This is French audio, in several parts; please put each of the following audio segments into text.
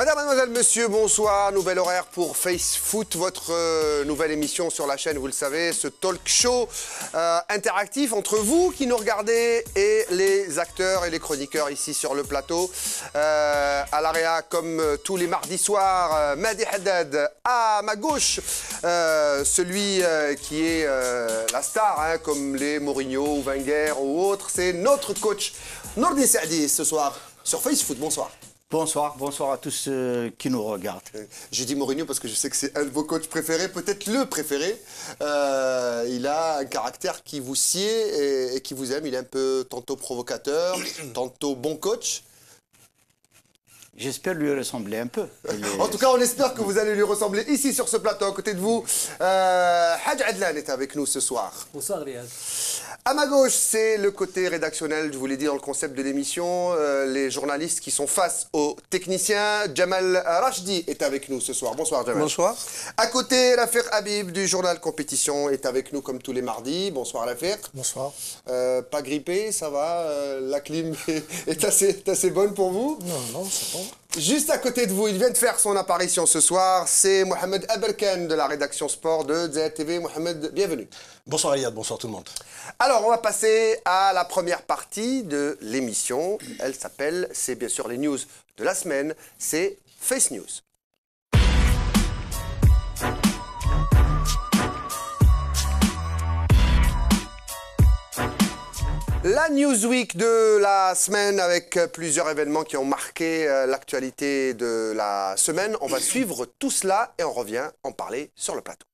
Madame, mademoiselle, monsieur, bonsoir. Nouvel horaire pour Face Foot, votre nouvelle émission sur la chaîne, vous le savez, ce talk show interactif entre vous qui nous regardez et les acteurs et les chroniqueurs ici sur le plateau. À l'AREA, comme tous les mardis soirs, Mehdi Haddad. À ma gauche, celui qui est la star, hein, comme les Mourinho ou Wenger ou autres, c'est notre coach Nourdine Saadi ce soir sur Face Foot. Bonsoir. Bonsoir, bonsoir à tous ceux qui nous regardent. J'ai dit Mourinho parce que je sais que c'est un de vos coachs préférés, peut-être le préféré. Il a un caractère qui vous sied et qui vous aime. Il est un peu tantôt provocateur, tantôt bon coach. J'espère lui ressembler un peu. En tout cas, on espère que vous allez lui ressembler ici sur ce plateau, à côté de vous. Hadj Adlan est avec nous ce soir. Bonsoir Riyad. À ma gauche, c'est le côté rédactionnel, je vous l'ai dit dans le concept de l'émission, les journalistes qui sont face aux techniciens. Jamal Rachdi est avec nous ce soir. Bonsoir Jamal. Bonsoir. À côté, Rafiq Habib du journal Compétition est avec nous comme tous les mardis. Bonsoir Rafiq. Bonsoir. Pas grippé, ça va, la clim est assez bonne pour vous? Non, c'est bon. Juste à côté de vous, il vient de faire son apparition ce soir, c'est Mohamed Aberkan de la rédaction sport de Dzed TV. Mohamed, bienvenue. Bonsoir Riyad, bonsoir tout le monde. Alors, on va passer à la première partie de l'émission. Elle s'appelle, c'est bien sûr les news de la semaine, c'est Face News. La Newsweek de la semaine avec plusieurs événements qui ont marqué l'actualité de la semaine. On va suivre tout cela et on revient en parler sur le plateau.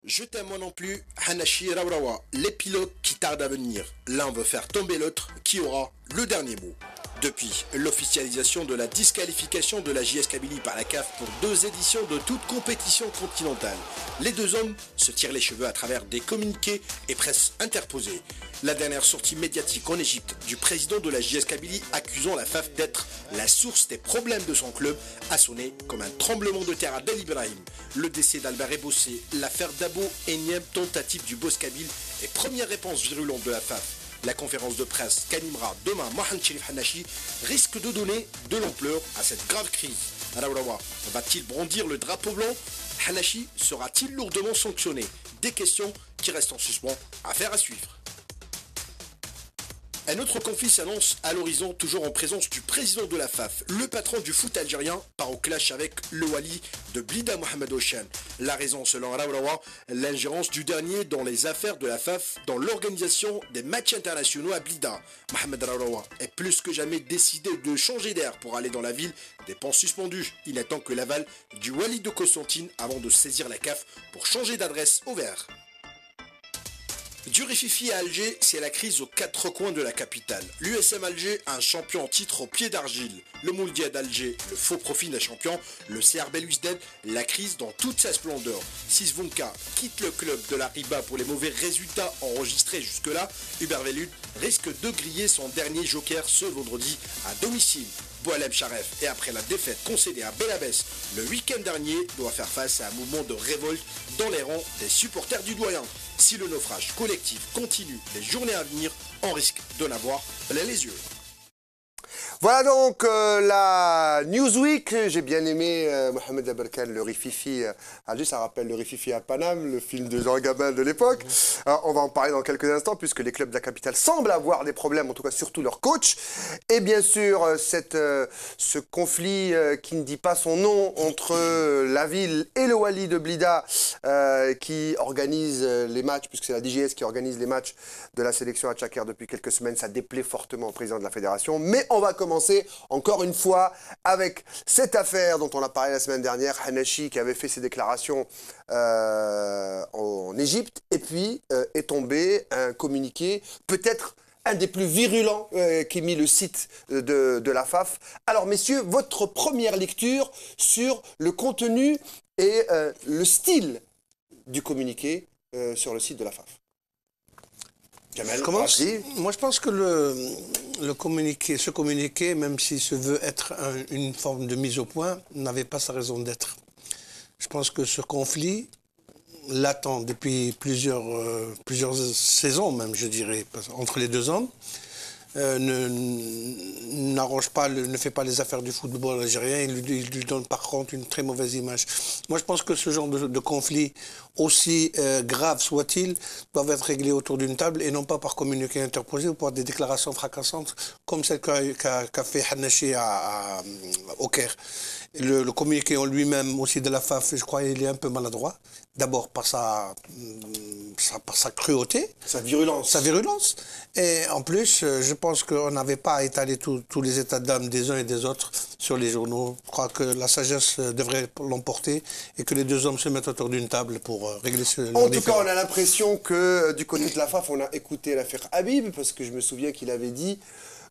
Je t'aime moi non plus, Hanashi Rawrawa, les pilotes qui tardent à venir. L'un veut faire tomber l'autre, qui aura le dernier mot. Depuis l'officialisation de la disqualification de la JS Kabylie par la CAF pour 2 éditions de toute compétition continentale, les deux hommes se tirent les cheveux à travers des communiqués et presse interposée. La dernière sortie médiatique en Égypte du président de la JS Kabylie accusant la FAF d'être la source des problèmes de son club a sonné comme un tremblement de terre à Del Ibrahim. Le décès d'Albert Ebossé, l'affaire Dabo, énième tentative du boss kabyle et première réponse virulente de la FAF. La conférence de presse qu'animera demain Mohamed Cherif Hanashi risque de donner de l'ampleur à cette grave crise. Rawrawa va-t-il brandir le drapeau blanc? Hanashi sera-t-il lourdement sanctionné? Des questions qui restent en suspens, affaire à suivre. Un autre conflit s'annonce à l'horizon, toujours en présence du président de la FAF. Le patron du foot algérien part au clash avec le wali de Blida Mohamed Hochan. La raison, selon Rawrawa, l'ingérence du dernier dans les affaires de la FAF dans l'organisation des matchs internationaux à Blida. Mohamed Rawrawa est plus que jamais décidé de changer d'air pour aller dans la ville des ponts suspendus. Il n'attend que l'aval du wali de Constantine avant de saisir la CAF pour changer d'adresse au vert. Du Rififi à Alger, c'est la crise aux 4 coins de la capitale. L'USM Alger, un champion en titre au pied d'argile. Le Mouldia d'Alger, le faux profil d'un champion. Le CR Belouizdad, la crise dans toute sa splendeur. Sisvonka quitte le club de la Riba pour les mauvais résultats enregistrés jusque-là. Hubert Velud risque de griller son dernier joker ce vendredi à domicile. Boualem Charef, et après la défaite concédée à Belabès le week-end dernier, doit faire face à un mouvement de révolte dans les rangs des supporters du doyen. Si le naufrage collectif continue les journées à venir, on risque d'en avoir plein les yeux. Voilà donc la Newsweek. J'ai bien aimé Mohamed Aberkan, le Rififi Alger. Ça rappelle le Rififi à Paname, le film de Jean Gabin de l'époque. On va en parler dans quelques instants puisque les clubs de la capitale semblent avoir des problèmes, en tout cas surtout leur coach. Et bien sûr, ce conflit qui ne dit pas son nom entre la ville et le wali de Blida qui organise les matchs, puisque c'est la DGS qui organise les matchs de la sélection à Tchaker depuis quelques semaines. Ça déplaît fortement au président de la fédération. Mais on va commencer encore une fois avec cette affaire dont on a parlé la semaine dernière, Hanashi qui avait fait ses déclarations en Égypte et puis est tombé un communiqué peut-être un des plus virulents qu'émit le site de la FAF. Alors messieurs, votre première lecture sur le contenu et le style du communiqué sur le site de la FAF. Jamal, moi je pense que ce communiqué, même s'il se veut être une forme de mise au point, n'avait pas sa raison d'être. Je pense que ce conflit l'attend depuis plusieurs saisons même, je dirais, entre les deux hommes. n'arrange pas, ne fait pas les affaires du football algérien, il lui donne par contre une très mauvaise image. Moi je pense que ce genre de conflit, aussi grave soit-il, doivent être réglés autour d'une table et non pas par communiqué interposé ou par des déclarations fracassantes comme celle qu'a fait Hannachi au Caire. Le communiqué en lui-même aussi de la FAF, je crois qu'il est un peu maladroit. D'abord par sa cruauté. Sa virulence. Sa virulence. Et en plus, je pense qu'on n'avait pas à étaler tous les états d'âme des uns et des autres sur les journaux. Je crois que la sagesse devrait l'emporter et que les deux hommes se mettent autour d'une table pour régler ce En tout cas, on a l'impression que du côté de la FAF, on a écouté l'affaire Habib, parce que je me souviens qu'il avait dit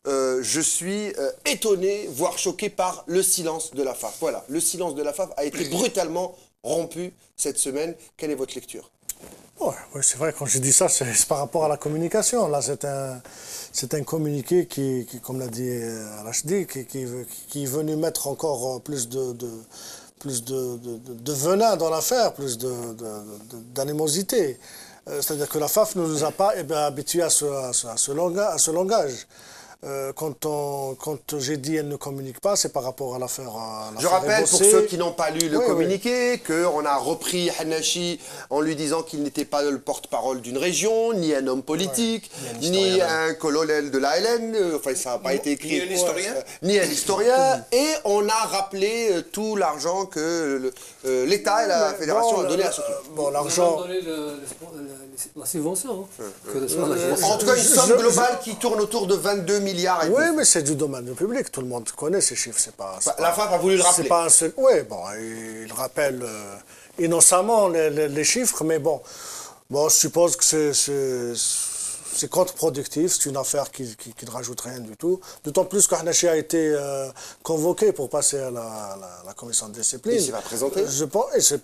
je suis étonné, voire choqué par le silence de la FAF. Voilà, le silence de la FAF a été brutalement rompu cette semaine. Quelle est votre lecture? Oui, c'est vrai, quand je dis ça, c'est par rapport à la communication. Là, c'est un communiqué qui, comme l'a dit Rachdi, qui est venu mettre encore plus de venin dans l'affaire, plus d'animosité. C'est-à-dire que la FAF ne nous a pas habitués à ce langage. Quand j'ai dit elle ne communique pas, c'est par rapport à l'affaire. Je rappelle pour ceux qui n'ont pas lu le communiqué qu'on a repris Hannachi en lui disant qu'il n'était pas le porte-parole d'une région, ni un homme politique, ni un colonel de l'ALN, enfin ça n'a pas été écrit. Ni un historien. Ni un historien. Et on a rappelé tout l'argent que l'État et la Fédération ont donné à ce club. Bon, l'argent. La subvention. En tout cas, une somme globale qui tourne autour de 22 milliards. Oui, mais c'est du domaine public. Tout le monde connaît ces chiffres. La FAF a voulu le rappeler. Oui, bon, il rappelle innocemment les chiffres, mais bon, je suppose que c'est contre-productif, c'est une affaire qui ne rajoute rien du tout. D'autant plus que Hannachi a été convoqué pour passer à la commission de discipline. Il s'est pas présenté. Je pense, il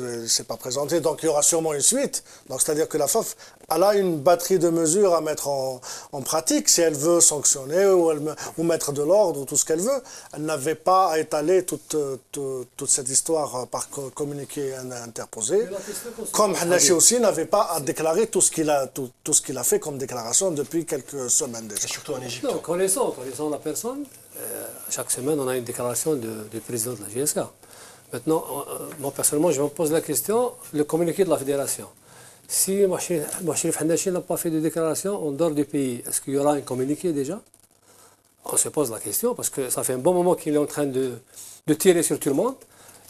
ne s'est pas présenté, donc il y aura sûrement une suite. Donc c'est-à-dire que la FAF, elle a une batterie de mesures à mettre en pratique si elle veut sanctionner ou mettre de l'ordre ou tout ce qu'elle veut. Elle n'avait pas à étaler toute cette histoire par communiqué interposé. Comme Hannachi aussi n'avait pas à déclarer tout ce qu'il a fait comme déclaration depuis quelques semaines déjà. Surtout en Égypte. Non, connaissant la personne, chaque semaine on a une déclaration du président de la GSK. Maintenant, moi personnellement, je me pose la question, le communiqué de la fédération. Si Mouachrif Hannachi n'a pas fait de déclaration en dehors du pays, est-ce qu'il y aura un communiqué déjà? On se pose la question parce que ça fait un bon moment qu'il est en train de tirer sur tout le monde.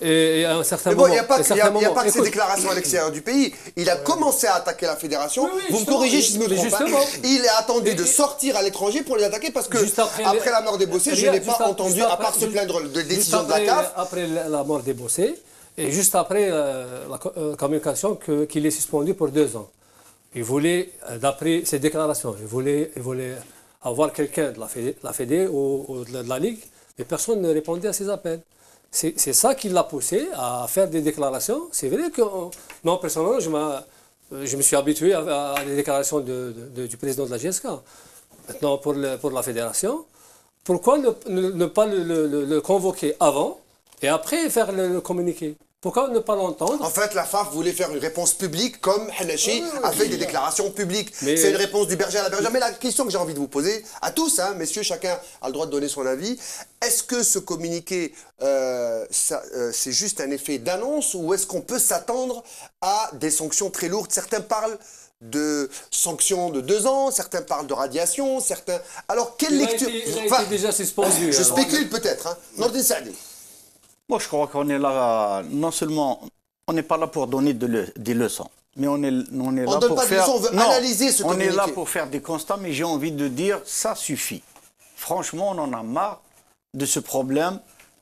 Et à un certain moment... il n'y a pas que ces déclarations à l'extérieur du pays. Il a commencé à attaquer la fédération. Vous me corrigez si je me trompe pas. Il a attendu de sortir à l'étranger pour les attaquer parce que après la mort des Bossés, je n'ai pas entendu, à part se plaindre de décisions de la CAF. Après la mort des Bossés, et juste après la communication qu'il est suspendu pour 2 ans. Il voulait, d'après ses déclarations, il voulait avoir quelqu'un de la Fédé ou de la Ligue, mais personne ne répondait à ses appels. C'est ça qui l'a poussé à faire des déclarations. C'est vrai que, moi, personnellement, je me suis habitué à des déclarations du président de la GSK. Maintenant, pour la fédération, pourquoi ne pas le convoquer avant et après faire le communiqué? Pourquoi ne pas l'entendre? En fait, la FAF voulait faire une réponse publique comme Hannachi a fait des déclarations publiques. C'est une réponse du berger à la bergère. Mais la question que j'ai envie de vous poser, à tous, messieurs, chacun a le droit de donner son avis. Est-ce que ce communiqué, c'est juste un effet d'annonce ou est-ce qu'on peut s'attendre à des sanctions très lourdes? Certains parlent de sanctions de 2 ans, certains parlent de radiation, certains... Alors, quelle lecture... Il a été déjà suspendu. Je spécule peut-être. Nordin Saadi. Moi, je crois qu'on est là, non seulement, on n'est pas là pour donner des leçons, mais on est là donne pour pas de faire... leçons, on veut analyser ce communiqué. On est là pour faire des constats, mais j'ai envie de dire, ça suffit. Franchement, on en a marre de ce problème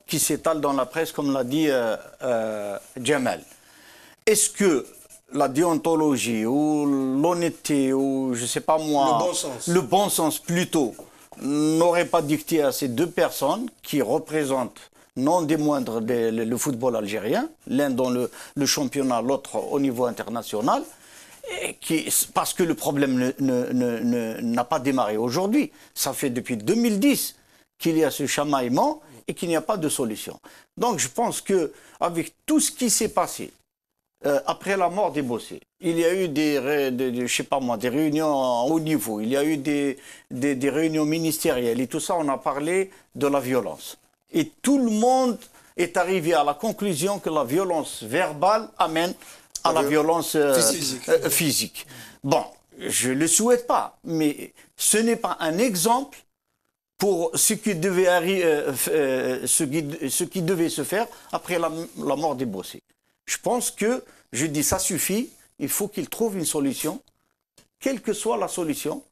qui s'étale dans la presse, comme l'a dit Jamal. Est-ce que la déontologie ou l'honnêteté ou, je ne sais pas moi... Le bon sens plutôt, n'aurait pas dicté à ces 2 personnes qui représentent non des moindres le football algérien, l'un dans le championnat, l'autre au niveau international, parce que le problème n'a pas démarré aujourd'hui. Ça fait depuis 2010 qu'il y a ce chamaillement et qu'il n'y a pas de solution. Donc je pense qu'avec tout ce qui s'est passé, après la mort des Bossé, il y a eu je sais pas moi, des réunions à haut niveau, il y a eu des réunions ministérielles et tout ça, on a parlé de la violence. Et tout le monde est arrivé à la conclusion que la violence verbale amène à la violence physique. Bon, je ne le souhaite pas, mais ce n'est pas un exemple pour ce qui devait se faire après la mort des Bossé. Je pense que, je dis ça suffit, il faut qu'il trouve une solution, quelle que soit la solution.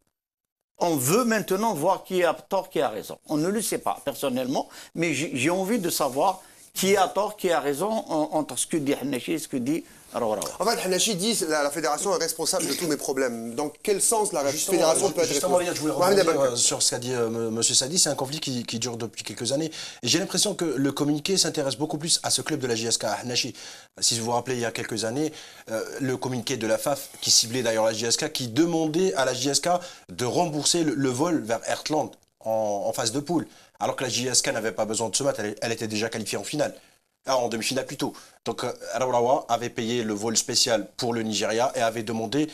On veut maintenant voir qui a tort, qui a raison. On ne le sait pas personnellement, mais j'ai envie de savoir qui a tort, qui a raison entre ce que dit Hannachi et ce que dit Rawraoua. En fait, Hannachi dit que la fédération est responsable de tous mes problèmes. Dans quel sens la fédération peut être responsable? Je voulais rebondir sur ce qu'a dit M. Sadi. C'est un conflit qui dure depuis quelques années. Et j'ai l'impression que le communiqué s'intéresse beaucoup plus à ce club de la JSK, à Hannachi. Si vous vous rappelez, il y a quelques années, le communiqué de la FAF, qui ciblait d'ailleurs la JSK, qui demandait à la JSK de rembourser le vol vers Heartland en phase de poule. Alors que la JSK n'avait pas besoin de se battre, elle était déjà qualifiée en finale. En demi-finale plutôt. Donc Rawraoua avait payé le vol spécial pour le Nigeria et avait demandé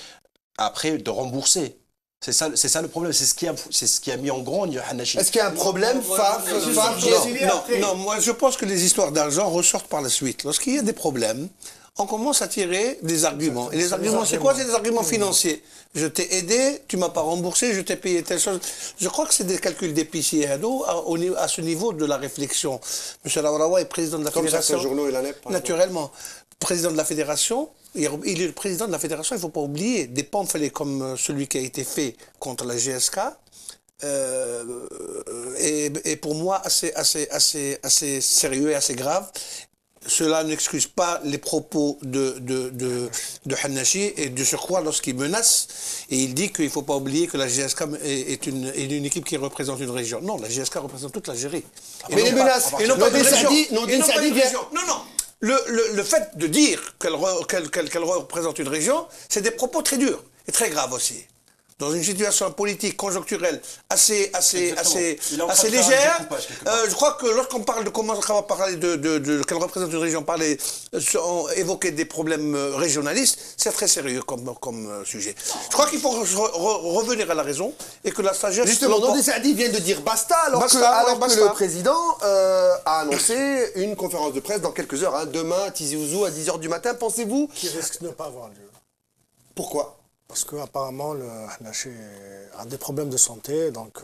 après de rembourser. C'est ça le problème, c'est ce qui a mis en grogne Hannachi. Est-ce qu'il y a un problème Non, moi je pense que les histoires d'argent ressortent par la suite. Lorsqu'il y a des problèmes, on commence à tirer des arguments. Et les arguments, c'est quoi? C'est des arguments financiers. Je t'ai aidé, tu m'as pas remboursé, je t'ai payé telle chose. Je crois que c'est des calculs d'épicier à ce niveau de la réflexion. M. Rawraoua est président de la fédération. Comme ça, journaux et la NEP, naturellement. Président de la fédération, il est le président de la fédération, il ne faut pas oublier, des pamphlets comme celui qui a été fait contre la GSK, et pour moi assez sérieux et assez grave. Cela n'excuse pas les propos de Hannachi et de surcroît lorsqu'il menace et il dit qu'il ne faut pas oublier que la GSK est une équipe qui représente une région. Non, la GSK représente toute l'Algérie. Mais les menaces, et non pas une région. Non. Le fait de dire qu'elle représente une région, c'est des propos très durs et très graves aussi. Dans une situation politique conjoncturelle assez légère, je crois que lorsqu'on parle de comment on va parler qu'elle représente une région, évoquer des problèmes régionalistes, c'est très sérieux comme sujet. Je crois qu'il faut revenir à la raison et que la sagesse... Justement, Nordin Saadi vient de dire basta, alors que le président a annoncé une conférence de presse dans quelques heures, demain à Tizi Ouzou à 10h du matin, pensez-vous? Qui risque de ne pas avoir lieu. Pourquoi? Parce qu'apparemment, Hannachi a des problèmes de santé, donc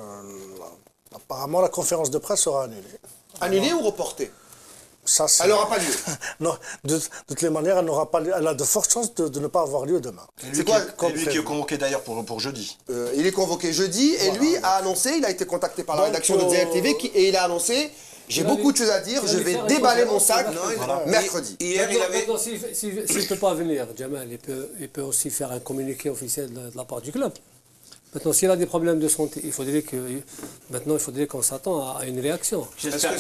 apparemment la conférence de presse sera annulée. Annulée ou reportée? Elle n'aura pas lieu. Non, de toutes les manières, elle a de fortes chances de ne pas avoir lieu demain. C'est quoi lui qui est convoqué d'ailleurs pour jeudi. Il est convoqué jeudi et voilà, lui a annoncé, il a été contacté par la rédaction de DLTV et il a annoncé: j'ai beaucoup de choses à dire, je vais déballer mon sac mercredi. Hier, maintenant, s'il ne peut pas venir, Jamal, il peut aussi faire un communiqué officiel de la part du club. Maintenant, s'il a des problèmes de santé, il faudrait qu'on s'attend à une réaction. J'espère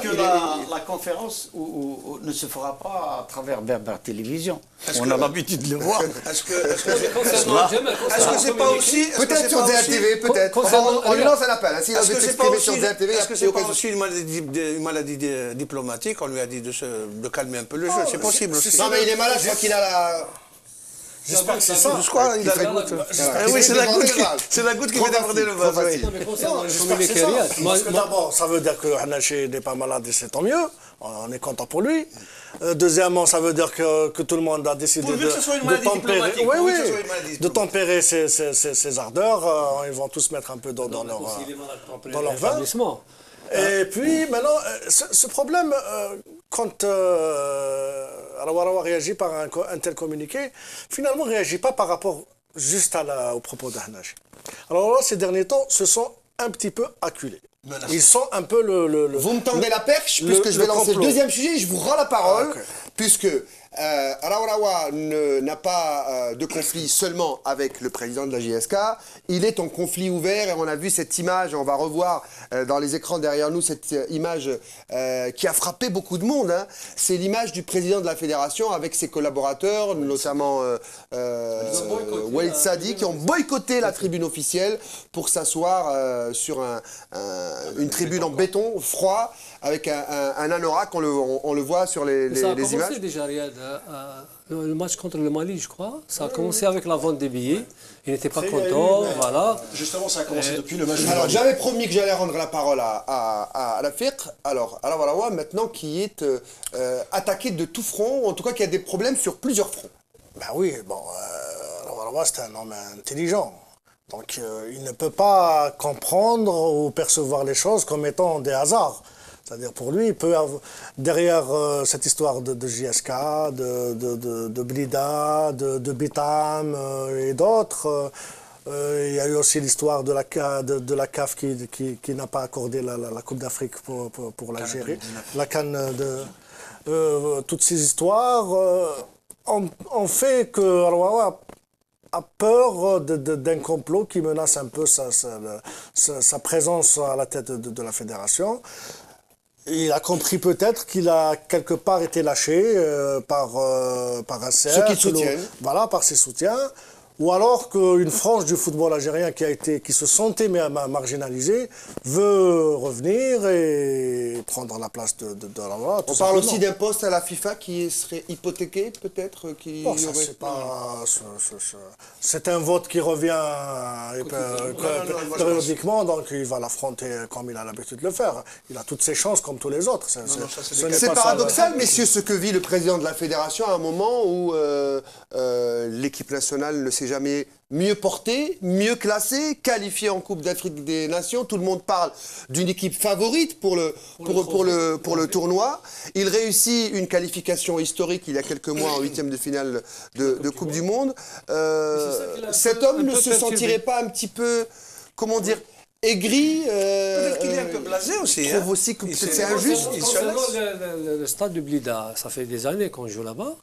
que la conférence ne se fera pas à travers Berber Télévision. On a l'habitude de le voir. Est-ce que c'est pas aussi... Peut-être sur DLTV, peut-être. On lui lance un appel. S'il avait exprimé sur DLTV, est-ce que c'est pas aussi une maladie diplomatique? On lui a dit de calmer un peu le jeu. C'est possible aussi. Non, mais il est malade, je crois qu'il a la... J'espère que c'est ça. Je crois qu'il a la goutte. Oui, c'est la goutte qui fait déborder le vase. Parce que d'abord, ça veut dire que Hannachi n'est pas malade et c'est tant mieux. On est content pour lui. Deuxièmement, ça veut dire que tout le monde a décidé de tempérer ses ardeurs. Ils vont tous mettre un peu dans leur vin. Et puis, maintenant, ce problème, quand Rawraoua réagit par un tel communiqué, finalement, ne réagit pas par rapport juste aux propos de Hannachi. Alors là, ces derniers temps, se sont un petit peu acculés. Ils sont un peu Vous me tendez la perche, puisque je vais lancer le deuxième sujet, je vous rends la parole, puisque Rawraoua n'a pas de conflit seulement avec le président de la JSK, il est en conflit ouvert et on a vu cette image, on va revoir dans les écrans derrière nous cette image qui a frappé beaucoup de monde. C'est l'image du président de la fédération avec ses collaborateurs, notamment Walid Sadi, qui ont boycotté la tribune officielle pour s'asseoir sur une tribune en béton froid avec un anorak, on le voit sur les images. Déjà, Riyad. Le match contre le Mali, je crois, ça a commencé avec la vente des billets. Il n'était pas content, voilà. Justement, ça a commencé depuis le match. Alors, j'avais promis que j'allais rendre la parole à la FIRC. Alors, Alaoualawa, maintenant, qui est attaqué de tout front, en tout cas, qui a des problèmes sur plusieurs fronts. Ben oui, bon, Alaoualawa, c'est un homme intelligent. Donc, il ne peut pas comprendre ou percevoir les choses comme étant des hasards. C'est-à-dire, pour lui, il peut avoir, derrière cette histoire de JSK, de Blida, de Bitam et d'autres, il y a eu aussi l'histoire de la CAF qui n'a pas accordé la Coupe d'Afrique pour l'Algérie. La CAN toutes ces histoires ont fait que Alaoualawa a peur d'un complot qui menace un peu sa présence à la tête de la fédération. Il a compris peut-être qu'il a quelque part été lâché par un cercle. Ceux qui soutiennent. Voilà, par ses soutiens. Ou alors qu'une frange du football algérien qui se sentait marginalisée veut revenir et prendre la place de Alaoualawa. On parle aussi d'un poste à la FIFA qui serait hypothéqué, peut-être c'est un vote qui revient périodiquement, donc il va l'affronter comme il a l'habitude de le faire. Il a toutes ses chances comme tous les autres. C'est paradoxal, messieurs, ce que vit le président de la fédération à un moment où l'équipe nationale ne s'est jamais mieux portée, mieux classée, qualifiée en Coupe d'Afrique des Nations. Tout le monde parle d'une équipe favorite pour le tournoi. Il réussit une qualification historique il y a quelques mois en huitième de finale de Coupe du Monde. Cet homme ne se sentirait pas un petit peu, comment dire, aigri, peut-être qu'il est un peu blasé aussi. Trouve aussi que peut-être c'est injuste. Concernant le stade de Blida, ça fait des années qu'on joue là-bas,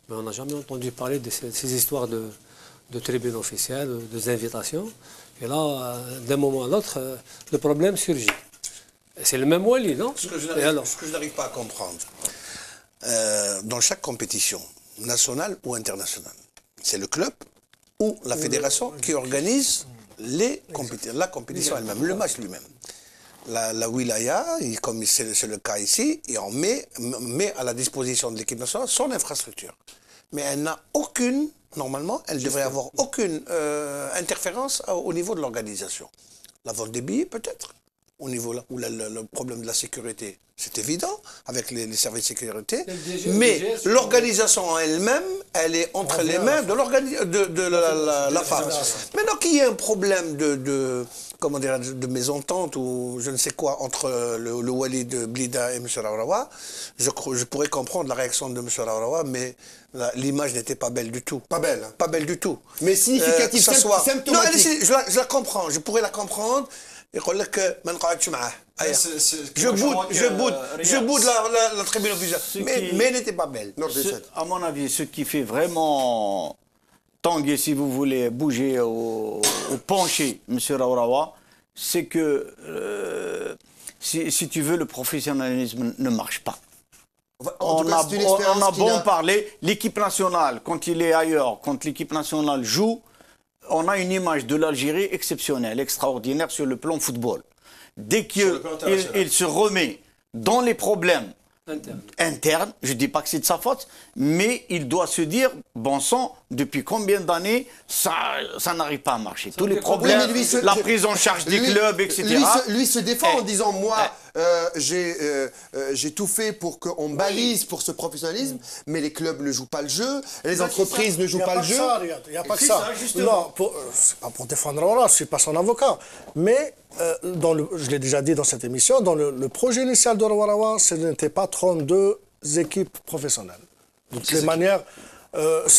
mais on n'a jamais entendu parler de ces histoires de tribune officielle, des invitations. Et là, d'un moment à l'autre, le problème surgit. C'est le même Wali, non? Ce que je n'arrive pas à comprendre, dans chaque compétition, nationale ou internationale, c'est le club ou la fédération qui organise la compétition elle-même, le match lui-même. La wilaya, comme c'est le cas ici, et on met à la disposition de l'équipe nationale son infrastructure. Mais elle n'a aucune, normalement, elle devrait avoir aucune interférence au niveau de l'organisation. La vente des billets, peut-être, au niveau là, où le problème de la sécurité, c'est évident, avec les services de sécurité, mais l'organisation en elle-même, elle est entre les mains de la FAF. Maintenant qu'il y ait un problème comment dire, de mésentente ou je ne sais quoi entre le Wali de Blida et M. Alaoualawa, je pourrais comprendre la réaction de M. Alaoualawa, mais l'image n'était pas belle du tout. Pas belle. Hein. Pas belle du tout. Mais significatif, symptomatique. Non, je la comprends, je pourrais la comprendre. يقول لك ما نقعدش معاه. Je boude la tribune officielle. Mais elle n'était pas belle. À mon avis, ce qui fait vraiment tanguer, si vous voulez, bouger ou pencher M. Alaoualawa, c'est que, si tu veux, le professionnalisme ne marche pas. On a bon parler, l'équipe nationale, quand il est ailleurs, quand l'équipe nationale joue, on a une image de l'Algérie exceptionnelle, extraordinaire sur le plan football. Dès qu'il se remet dans les problèmes internes, je ne dis pas que c'est de sa faute, mais il doit se dire, bon sang, depuis combien d'années ça n'arrive pas à marcher. Tous les problèmes, la prise en charge des clubs, etc. Lui se défend en disant, moi, j'ai tout fait pour qu'on balise pour ce professionnalisme, mais les clubs ne jouent pas le jeu, les entreprises ne jouent pas le jeu. Il n'y a pas que ça. Non, c'est pas pour défendre Alaoualawa, je ne suis pas son avocat. Mais, je l'ai déjà dit dans cette émission, dans le projet initial de Alaoualawa, ce n'était pas 32 équipes professionnelles. De toutes les manières,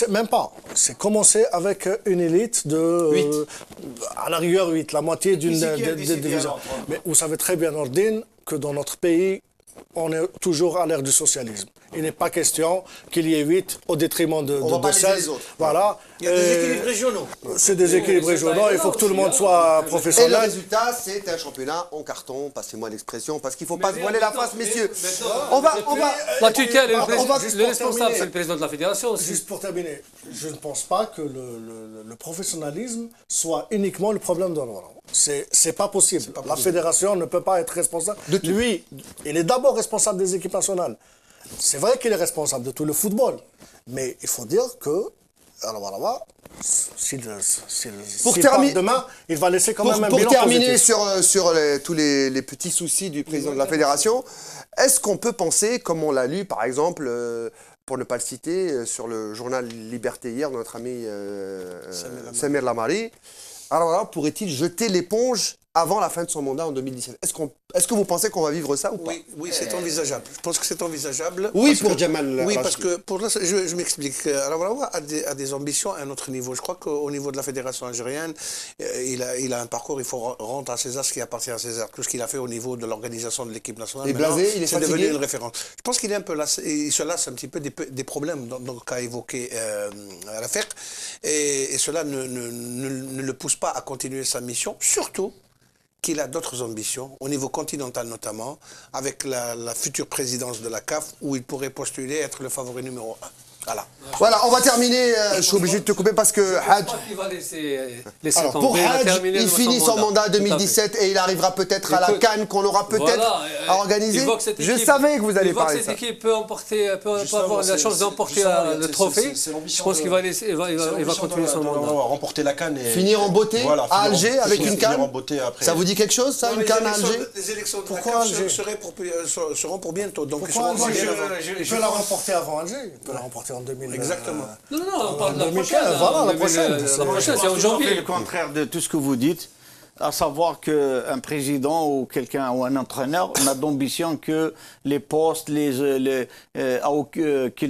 même pas. C'est commencé avec une élite de, à la rigueur 8, la moitié d'une division. Mais vous savez très bien, Nordine, que dans notre pays, on est toujours à l'ère du socialisme. Il n'est pas question qu'il y ait 8 au détriment de 16. Voilà. Il y a des équilibres régionaux. C'est des équilibres régionaux, il faut que tout le monde soit professionnel. Et le résultat, c'est un championnat en carton, passez-moi l'expression, parce qu'il ne faut pas se voiler la face, messieurs. La tutelle, le responsable, c'est le président de la fédération aussi. Juste pour terminer, je ne pense pas que le professionnalisme soit uniquement le problème de Alaoualawa. C'est pas possible. La fédération ne peut pas être responsable. Lui, il est d'abord responsable des équipes nationales. c'est vrai qu'il est responsable de tout le football. Mais il faut dire que, alors, s'il part demain, il va laisser quand même un bilan Pour terminer positif. sur tous les petits soucis du président de la fédération, est-ce qu'on peut penser, comme on l'a lu par exemple, pour ne pas le citer, sur le journal Liberté hier, notre ami Samir Lamari, alors voilà, pourrait-il jeter l'éponge avant la fin de son mandat en 2017? Est-ce que vous pensez qu'on va vivre ça ou pas? Oui, c'est envisageable. Je pense que c'est envisageable. Oui, pour Jamal. Oui, parce que pour là, je m'explique. Raoulaoua a des ambitions à un autre niveau. Je crois qu'au niveau de la fédération algérienne, il a un parcours, il faut rendre à César ce qui appartient à César. Tout ce qu'il a fait au niveau de l'organisation de l'équipe nationale. Et blasé, il est c'est devenu fatigué. une référence. Je pense qu'il est un peu lassé, il se lasse un petit peu des problèmes qu'a évoqué Rafik. Et cela ne le pousse pas à continuer sa mission, surtout qu'il a d'autres ambitions, au niveau continental notamment, avec la future présidence de la CAF, où il pourrait postuler être le favori numéro 1. Voilà, on va terminer. Je suis obligé de te couper parce que Hadj. Alors, pour Hadj, il finit son mandat 2017 et il arrivera peut-être à la CAN qu'on aura peut-être à organiser. Je savais que vous alliez parler de ça. Cette équipe peut avoir la chance d'emporter le trophée. Je pense qu'il va continuer son mandat. Remporter la CAN et finir en beauté à Alger avec une CAN. Ça vous dit quelque chose, ça, une CAN à Alger? Les élections de la CAN seront pour bientôt. Pourquoi Alger peut la remporter avant Alger? Il peut la remporter en 2000. Exactement. Non, on parle de la 2015, voilà, la prochaine. La prochaine, c'est en janvier. Le contraire de tout ce que vous dites, à savoir qu'un président ou quelqu'un ou un entraîneur n'a d'ambition que les postes qu'il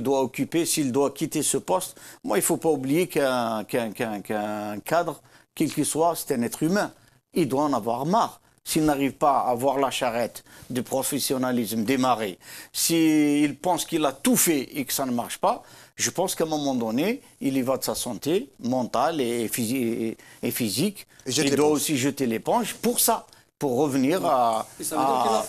doit occuper, s'il doit quitter ce poste. Moi, il ne faut pas oublier qu'un cadre, quel qu'il soit, c'est un être humain. Il doit en avoir marre. S'il n'arrive pas à voir la charrette de professionnalisme démarrer, s'il pense qu'il a tout fait et que ça ne marche pas, je pense qu'à un moment donné, il y va de sa santé mentale et physique. Il doit aussi jeter l'éponge pour ça, pour revenir à...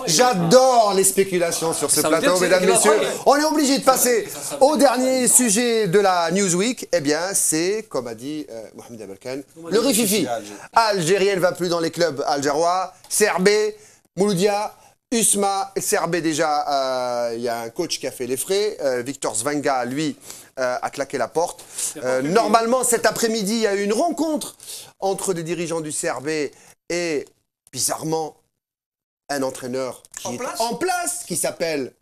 J'adore les spéculations sur ce plateau, mesdames, messieurs. On est obligé de passer au dernier sujet de la Newsweek. Eh bien, c'est, comme a dit Mohamed Aberkan, le rififi. Algérien ne va plus dans les clubs algérois. Serbé, Mouloudia, Usma, Serbé déjà, il y a un coach qui a fait les frais. Victor Svenga, lui, a claqué la porte. Normalement, cet après-midi, il y a eu une rencontre entre des dirigeants du Serbé et, bizarrement, un entraîneur qui est en place, qui s'appelle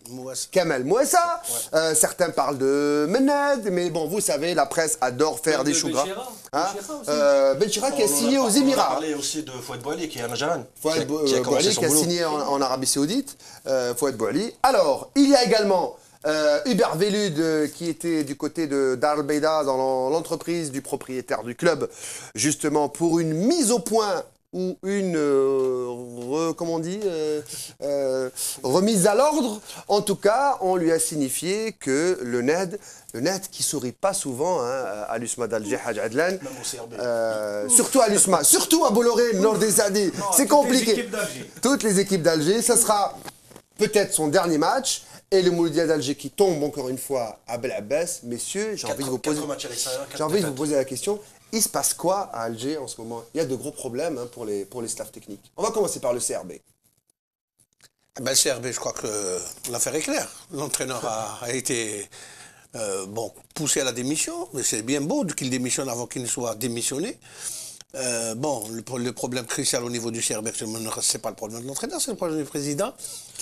Kamel Mouessa. Certains parlent de Mened, mais bon, vous savez, la presse adore faire des choux gras. Benchira qui a signé aux Émirats. On a parlé aussi de Fouad Bouali qui est à Najaran. Fouad Bouali qui a signé en Arabie Saoudite. Fouad Bouali. Alors, il y a également Hubert Velud qui était du côté de Dar el-Beida dans l'entreprise du propriétaire du club, justement pour une mise au point ou une remise à l'ordre. En tout cas, on lui a signifié que le NED qui sourit pas souvent à l'USMA d'Alger, Hadj Adlan, surtout à l'USMA, surtout à Bolloré, Nord des Zadis, c'est compliqué. Toutes les équipes d'Alger, ça sera peut-être son dernier match. Et le Mouloudia d'Alger qui tombe encore une fois à Bel Abbès. Messieurs, j'ai envie de vous poser la question. Il se passe quoi à Alger en ce moment? Il y a de gros problèmes pour les staffs techniques. On va commencer par le CRB. Le CRB, je crois que l'affaire est claire. L'entraîneur a été poussé à la démission, mais c'est bien beau qu'il démissionne avant qu'il ne soit démissionné. Le problème crucial au niveau du CRB, ce n'est pas le problème de l'entraîneur, c'est le problème du président.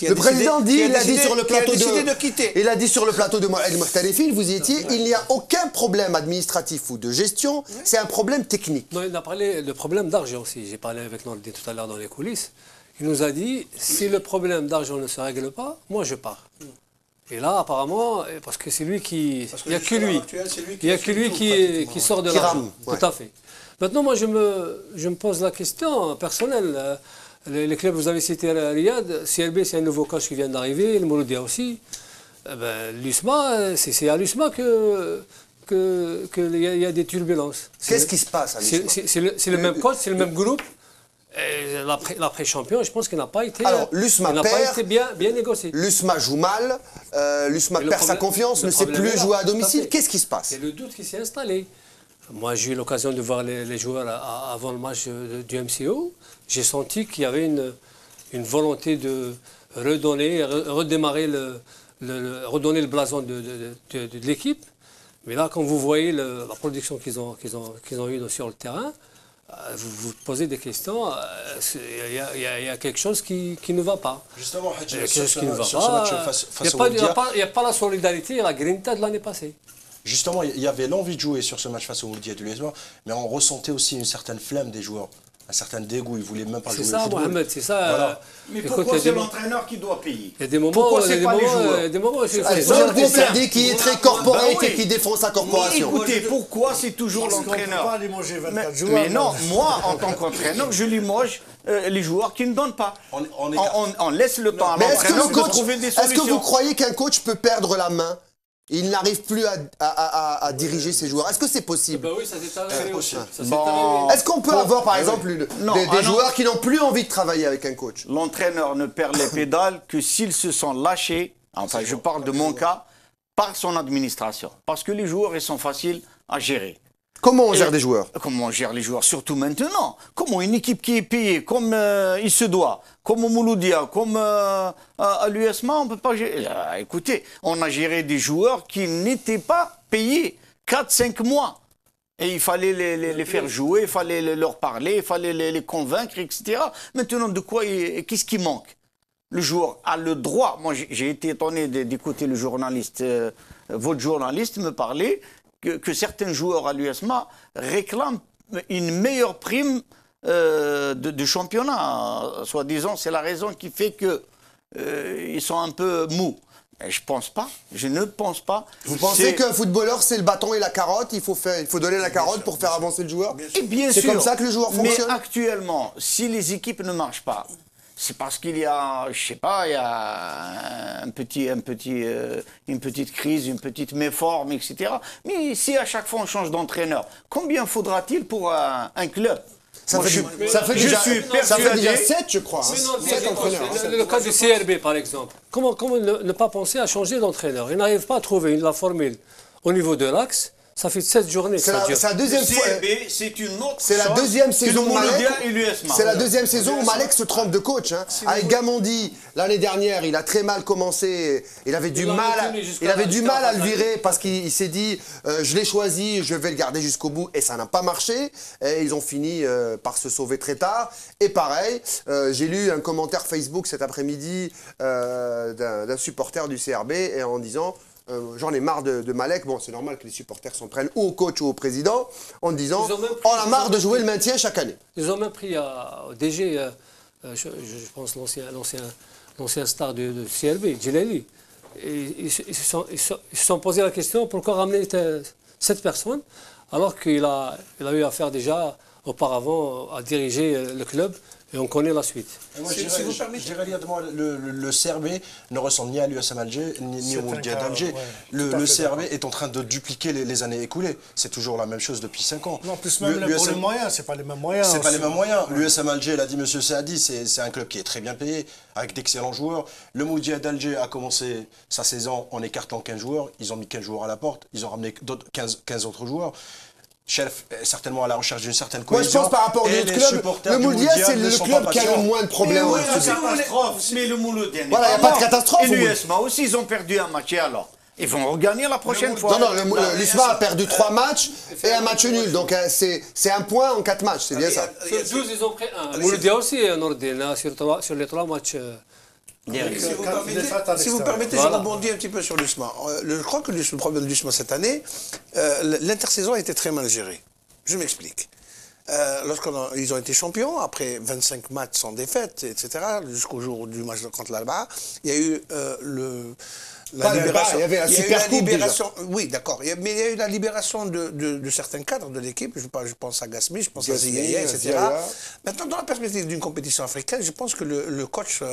Le président il a dit sur le plateau de quitter. Il a dit sur le plateau de El Mokhtarifine, vous y étiez, il n'y a aucun problème administratif ou de gestion, c'est un problème technique. Non, il a parlé le problème d'argent aussi. J'ai parlé avec Nordin tout à l'heure dans les coulisses. Il nous a dit, si le problème d'argent ne se règle pas, moi je pars. Et là, apparemment, parce que c'est lui qui... Il n'y a que lui. Il n'y a que lui qui sort de l'argent. Tout à fait. Maintenant, moi, je me pose la question personnelle. Les clubs, vous avez cité Riyad, CRB, c'est un nouveau coach qui vient d'arriver, le Mouloudia aussi. L'USMA, c'est à l'USMA qu'il y a des turbulences. Qu'est-ce qui se passe à l'USMA? C'est le même coach, c'est le même groupe. L'après-champion, je pense qu'il n'a pas été, bien négocié. L'USMA joue mal, l'USMA perd sa confiance, ne sait plus jouer à domicile. Qu'est-ce qui se passe? C'est le doute qui s'est installé. Moi, j'ai eu l'occasion de voir les joueurs avant le match du MCO. J'ai senti qu'il y avait une volonté de redémarrer redonner le blason de l'équipe. Mais là, quand vous voyez la production qu'ils ont eue sur le terrain, vous vous posez des questions. Il y a quelque chose qui ne va pas. Justement, Il y a quelque chose qui ne va pas. Il n'y a pas la solidarité et la grinta de l'année passée. Justement, il y avait l'envie de jouer sur ce match face au Mouloudia de l'USMA, mais on ressentait aussi une certaine flemme des joueurs, un certain dégoût, ils ne voulaient même pas jouer au football. C'est ça, Mohamed, c'est ça. Voilà. Mais pourquoi c'est l'entraîneur qui doit payer? Il y a des moments, pourquoi c'est pas les joueurs? il y a des moments où il faut... C'est qui est très corporate et qui défend sa corporation. Écoutez, pourquoi c'est toujours l'entraîneur? pas limoger 24 joueurs. Mais non, moi, en tant qu'entraîneur, je limoge les joueurs qui ne donnent pas. On laisse le temps à l'entraîneur de trouver des solutions. Est-ce que vous croyez qu'un coach peut perdre la main? Il n'arrive plus à diriger ses joueurs. Est-ce que c'est possible? Oui, ça s'est arrivé aussi. Est-ce qu'on peut avoir, par exemple, des joueurs qui n'ont plus envie de travailler avec un coach? L'entraîneur ne perd les pédales que s'ils se sont lâchés, enfin je parle de mon cas, par son administration. Parce que les joueurs, ils sont faciles à gérer. Comment on gère des joueurs? Comment on gère les joueurs, surtout maintenant? Comment une équipe qui est payée comme il se doit, comme au Mouloudia, comme à l'USMA, on ne peut pas gérer. Écoutez, on a géré des joueurs qui n'étaient pas payés 4-5 mois. Et il fallait les faire jouer, il fallait leur parler, il fallait les convaincre, etc. Maintenant, de quoi, qu'est-ce qui manque? Le joueur a le droit. Moi, j'ai été étonné d'écouter le journaliste, votre journaliste me parler que certains joueurs à l'USMA réclament une meilleure prime de championnat. Soi-disant, c'est la raison qui fait qu'ils sont un peu mous. Et je pense pas, je ne pense pas. Vous pensez qu'un footballeur, c'est le bâton et la carotte, il faut donner la carotte pour faire avancer le joueur? Bien sûr. C'est comme ça que le joueur fonctionne? Mais actuellement, si les équipes ne marchent pas, c'est parce qu'il y a, je sais pas, il y a une petite crise, une petite méforme, etc. Mais si à chaque fois on change d'entraîneur, combien faudra-t-il pour un club? Ça fait déjà 7, je crois. 7 entraîneurs. Le cas du CRB, par exemple. Comment ne pas penser à changer d'entraîneur? Il n'arrive pas à trouver la formule au niveau de l'axe. Ça fait 7 journées. C'est la deuxième fois. C'est une autre. C'est la deuxième saison où Malek. C'est la deuxième saison où Malek se trompe de coach. Hein. Avec Gamondi, l'année dernière, il a très mal commencé. Il avait du mal à le virer parce qu'il s'est dit je l'ai choisi, je vais le garder jusqu'au bout. Et ça n'a pas marché. Et ils ont fini par se sauver très tard. Et pareil, j'ai lu un commentaire Facebook cet après-midi d'un supporter du CRB et en disant. J'en ai marre de Malek. Bon, c'est normal que les supporters s'en prennent ou au coach ou au président en disant on a marre de jouer le maintien chaque année. Ils ont même pris au DG, je pense l'ancien star de CRB, Djelali. Ils se sont posé la question pourquoi ramener cette personne alors qu'il a eu affaire déjà auparavant à diriger le club. Et on connaît la suite. Moi, je dirais, le CRB ne ressemble ni à l'USM Alger, ni au Mouloudia d'Alger. Le CRB est en train de dupliquer les années écoulées. C'est toujours la même chose depuis 5 ans. Non, plus même pour les moyens, c'est pas les mêmes moyens. C'est pas les mêmes moyens. L'USM Alger, l'a dit M. Saadi, c'est un club qui est très bien payé, avec d'excellents joueurs. Le Mouloudia d'Alger a commencé sa saison en écartant 15 joueurs. Ils ont mis 15 joueurs à la porte. Ils ont ramené 15 autres joueurs. Chef est certainement à la recherche d'une certaine cohésion. Moi, je pense par rapport à notre club, le Mouloudia, c'est le club qui a le moins de problèmes. Mais le Mouloudia, voilà, il n'y a pas de catastrophe. Et l'USMA aussi, ils ont perdu un match. Et alors, ils vont regagner la prochaine fois. Non, l'USMA a perdu 3 matchs et un match nul. Donc, c'est un point en 4 matchs. C'est bien ça. Sur 12, ils ont pris un. Mouloudia aussi, Nordin, sur les 3 matchs. Si vous permettez, je rebondis un petit peu sur l'USMA. Je crois que le problème de l'USMA cette année, l'intersaison a été très mal gérée. Je m'explique. Lorsqu'ils ont été champions, après 25 matchs sans défaite, etc., jusqu'au jour du match contre l'Alba, il y a eu la libération. Il y avait la super coupe oui, d'accord. Mais il y a eu la libération de certains cadres de l'équipe. Je pense à Gasmi, je pense à Ziyaye, etc. Maintenant, dans la perspective d'une compétition africaine, je pense que le coach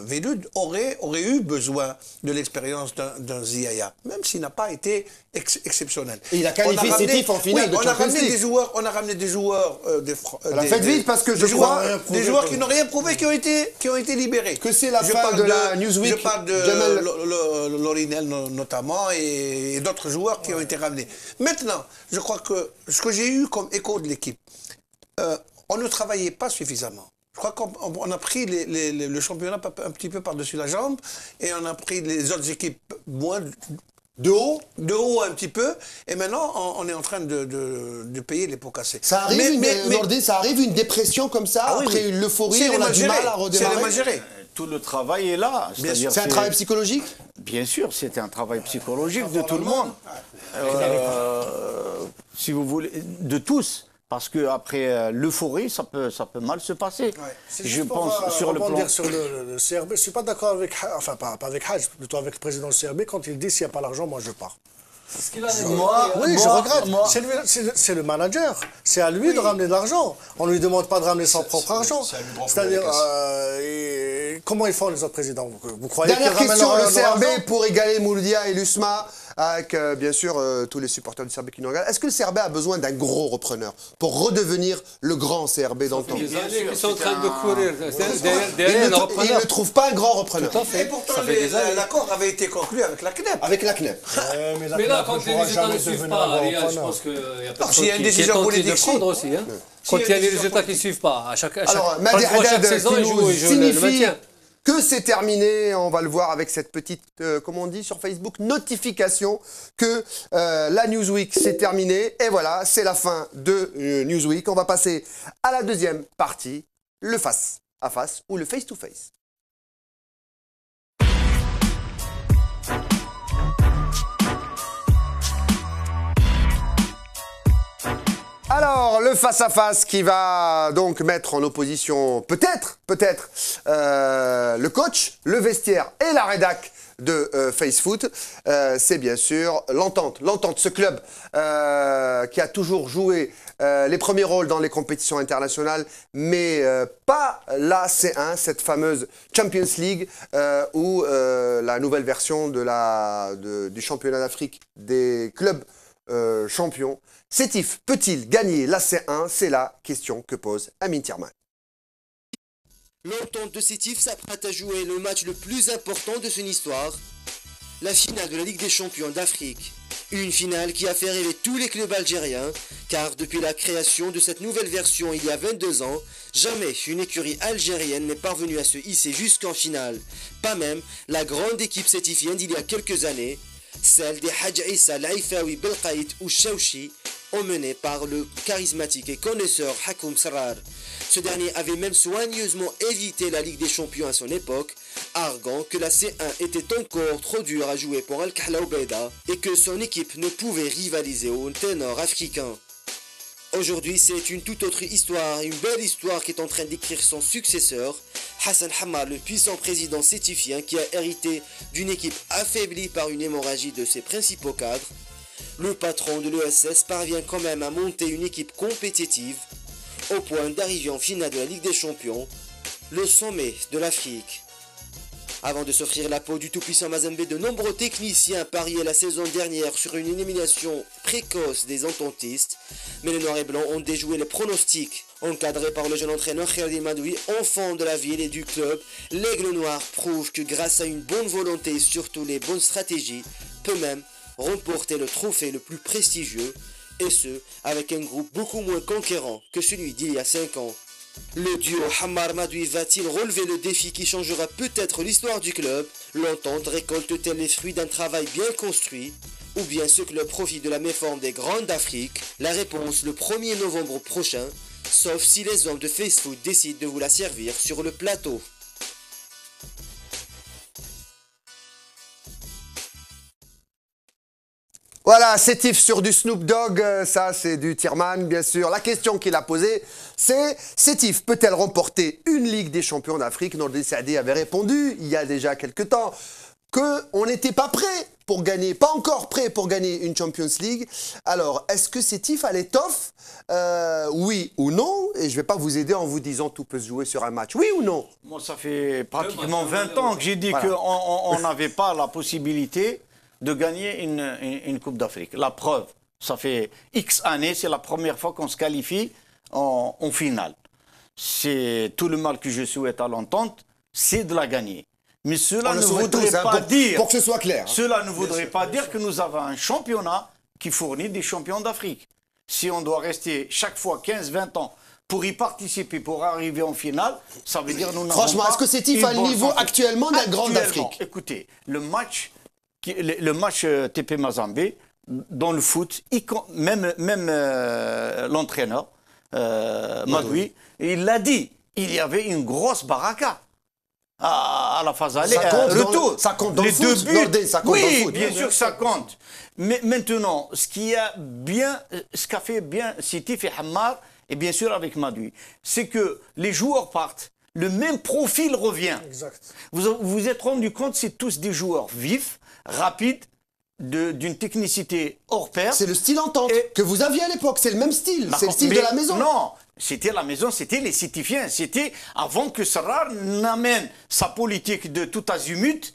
Velud aurait eu besoin de l'expérience d'un Ziyaye, même s'il n'a pas été exceptionnel. Et il a qualifié Sétif en finale de Champions League. On a ramené des joueurs... Faites vite parce que je crois... Des joueurs qui n'ont rien prouvé, qui ont été libérés. Que c'est la fin de la Newsweek. Je parle de Lorinel notamment et d'autres joueurs qui ont été ramenés. Maintenant, je crois que ce que j'ai eu comme écho de l'équipe, on ne travaillait pas suffisamment. Je crois qu'on a pris le championnat un petit peu par-dessus la jambe et on a pris les autres équipes moins de haut un petit peu. Et maintenant, on est en train de payer les pots cassés. Ça arrive, ça arrive une dépression comme ça, après une euphorie, on a du mal à redémarrer. C'est mal géré. Tout le travail est là. C'est un travail psychologique? Bien sûr, c'est un travail psychologique de tout le monde. Si vous voulez, de tous. Parce qu'après l'euphorie, ça peut mal se passer. Ouais. Je pense sur le plan... sur le CRB, je ne suis pas d'accord avec, enfin pas avec Hadj, plutôt avec le président du CRB, quand il dit s'il n'y a pas l'argent, moi je pars. Je regrette. C'est le manager. C'est à lui de ramener de l'argent. On ne lui demande pas de ramener son propre argent. C'est-à-dire, comment ils font les autres présidents? Vous croyez Dernière question, le CRB pour égaler Mouloudia et l'USMA, avec bien sûr tous les supporters du CRB qui nous regardent. Est-ce que le CRB a besoin d'un gros repreneur pour redevenir le grand CRB dans le temps? Les années qui sont en train de courir Il ne trouve pas un grand repreneur. Tout à fait. Et pourtant, l'accord avait été conclu avec la CNEP. Avec la CNEP. Mais là, quand les résultats ne suivent pas, je pense qu'il y a personne qui est tenté de prendre aussi. Quand il y a les résultats qui ne suivent pas, à chaque saison, ils jouent le maintien. Que c'est terminé, on va le voir avec cette petite, comment on dit sur Facebook, notification que la Newsweek s'est terminée. Et voilà, c'est la fin de Newsweek. On va passer à la deuxième partie, le face-à-face ou le face-to-face. Alors, le face-à-face qui va donc mettre en opposition peut-être, le coach, le vestiaire et la rédac de FaceFoot, c'est bien sûr l'Entente, ce club qui a toujours joué les premiers rôles dans les compétitions internationales, mais pas la C1, cette fameuse Champions League ou la nouvelle version du championnat d'Afrique des clubs champions. Sétif peut-il gagner la C1? C'est la question que pose Amin Thierman. L'Entente de Sétif s'apprête à jouer le match le plus important de son histoire, la finale de la Ligue des Champions d'Afrique. Une finale qui a fait rêver tous les clubs algériens, car depuis la création de cette nouvelle version il y a 22 ans, jamais une écurie algérienne n'est parvenue à se hisser jusqu'en finale. Pas même la grande équipe sétifienne d'il y a quelques années, celle des Hadj Issa Laifawi Belkaït ou Chauchi, emmené par le charismatique et connaisseur Hakoum Sarrar. Ce dernier avait même soigneusement évité la Ligue des Champions à son époque, arguant que la C1 était encore trop dure à jouer pour Al-Kahla Obeida et que son équipe ne pouvait rivaliser au ténor africain. Aujourd'hui, c'est une toute autre histoire, une belle histoire qui est en train d'écrire son successeur, Hassan Hammar, le puissant président sétifien qui a hérité d'une équipe affaiblie par une hémorragie de ses principaux cadres. Le patron de l'ESS parvient quand même à monter une équipe compétitive au point d'arriver en finale de la Ligue des Champions, le sommet de l'Afrique. Avant de s'offrir la peau du tout-puissant Mazembe, de nombreux techniciens pariaient la saison dernière sur une élimination précoce des ententistes, mais les Noirs et Blancs ont déjoué les pronostics. Encadré par le jeune entraîneur Khalid Madoui, enfant de la ville et du club, l'Aigle Noir prouve que grâce à une bonne volonté et surtout les bonnes stratégies, peut même remporter le trophée le plus prestigieux, et ce, avec un groupe beaucoup moins conquérant que celui d'il y a 5 ans. Le duo Hammar-Madoui va-t-il relever le défi qui changera peut-être l'histoire du club? L'Entente récolte-t-elle les fruits d'un travail bien construit? Ou bien ce club profite de la méforme des Grandes d'Afrique? La réponse le 1er novembre prochain, sauf si les hommes de FaceFoot décident de vous la servir sur le plateau. Voilà, Sétif sur du Snoop Dogg, ça c'est du Thierman bien sûr. La question qu'il a posée, c'est Sétif peut-elle remporter une Ligue des Champions d'Afrique? Nordin Saadi avait répondu il y a déjà quelques temps qu'on n'était pas prêt pour gagner, pas encore prêt pour gagner une Champions League. Alors, est-ce que Sétif a l'étoffe? Oui ou non? Et je ne vais pas vous aider en vous disant tout peut se jouer sur un match. Oui ou non? Moi, ça fait pratiquement 20 ans que j'ai dit qu'on n'avait pas la possibilité de gagner une Coupe d'Afrique. La preuve, ça fait X années, c'est la première fois qu'on se qualifie en finale. C'est tout le mal que je souhaite à l'Entente, c'est de la gagner. Mais cela ne voudrait pas dire, pour que ce soit clair, cela ne voudrait pas dire que nous avons un championnat qui fournit des champions d'Afrique. Si on doit rester chaque fois 15-20 ans pour y participer, pour arriver en finale, ça veut dire nous n'avons Franchement, pas est-ce que Sétif a le niveau actuellement d'un grand d'Afrique? Écoutez, le match TP Mazembe, dans le foot, même l'entraîneur, Madoui, il l'a dit, il y avait une grosse baraka à la phase aller. Ça compte dans le foot, ça compte dans le foot. Oui, bien sûr que ça compte. Mais maintenant, ce qu'a fait bien Sétif et Hammar, et bien sûr avec Madoui, c'est que les joueurs partent, le même profil revient. Exact. Vous vous êtes rendu compte, c'est tous des joueurs vifs, rapides, d'une technicité hors pair. C'est le style entente que vous aviez à l'époque, c'est le même style, c'est le style de la maison. Non, c'était la maison, c'était les Sétifiens, c'était avant que Sarrar n'amène sa politique de tout azimut.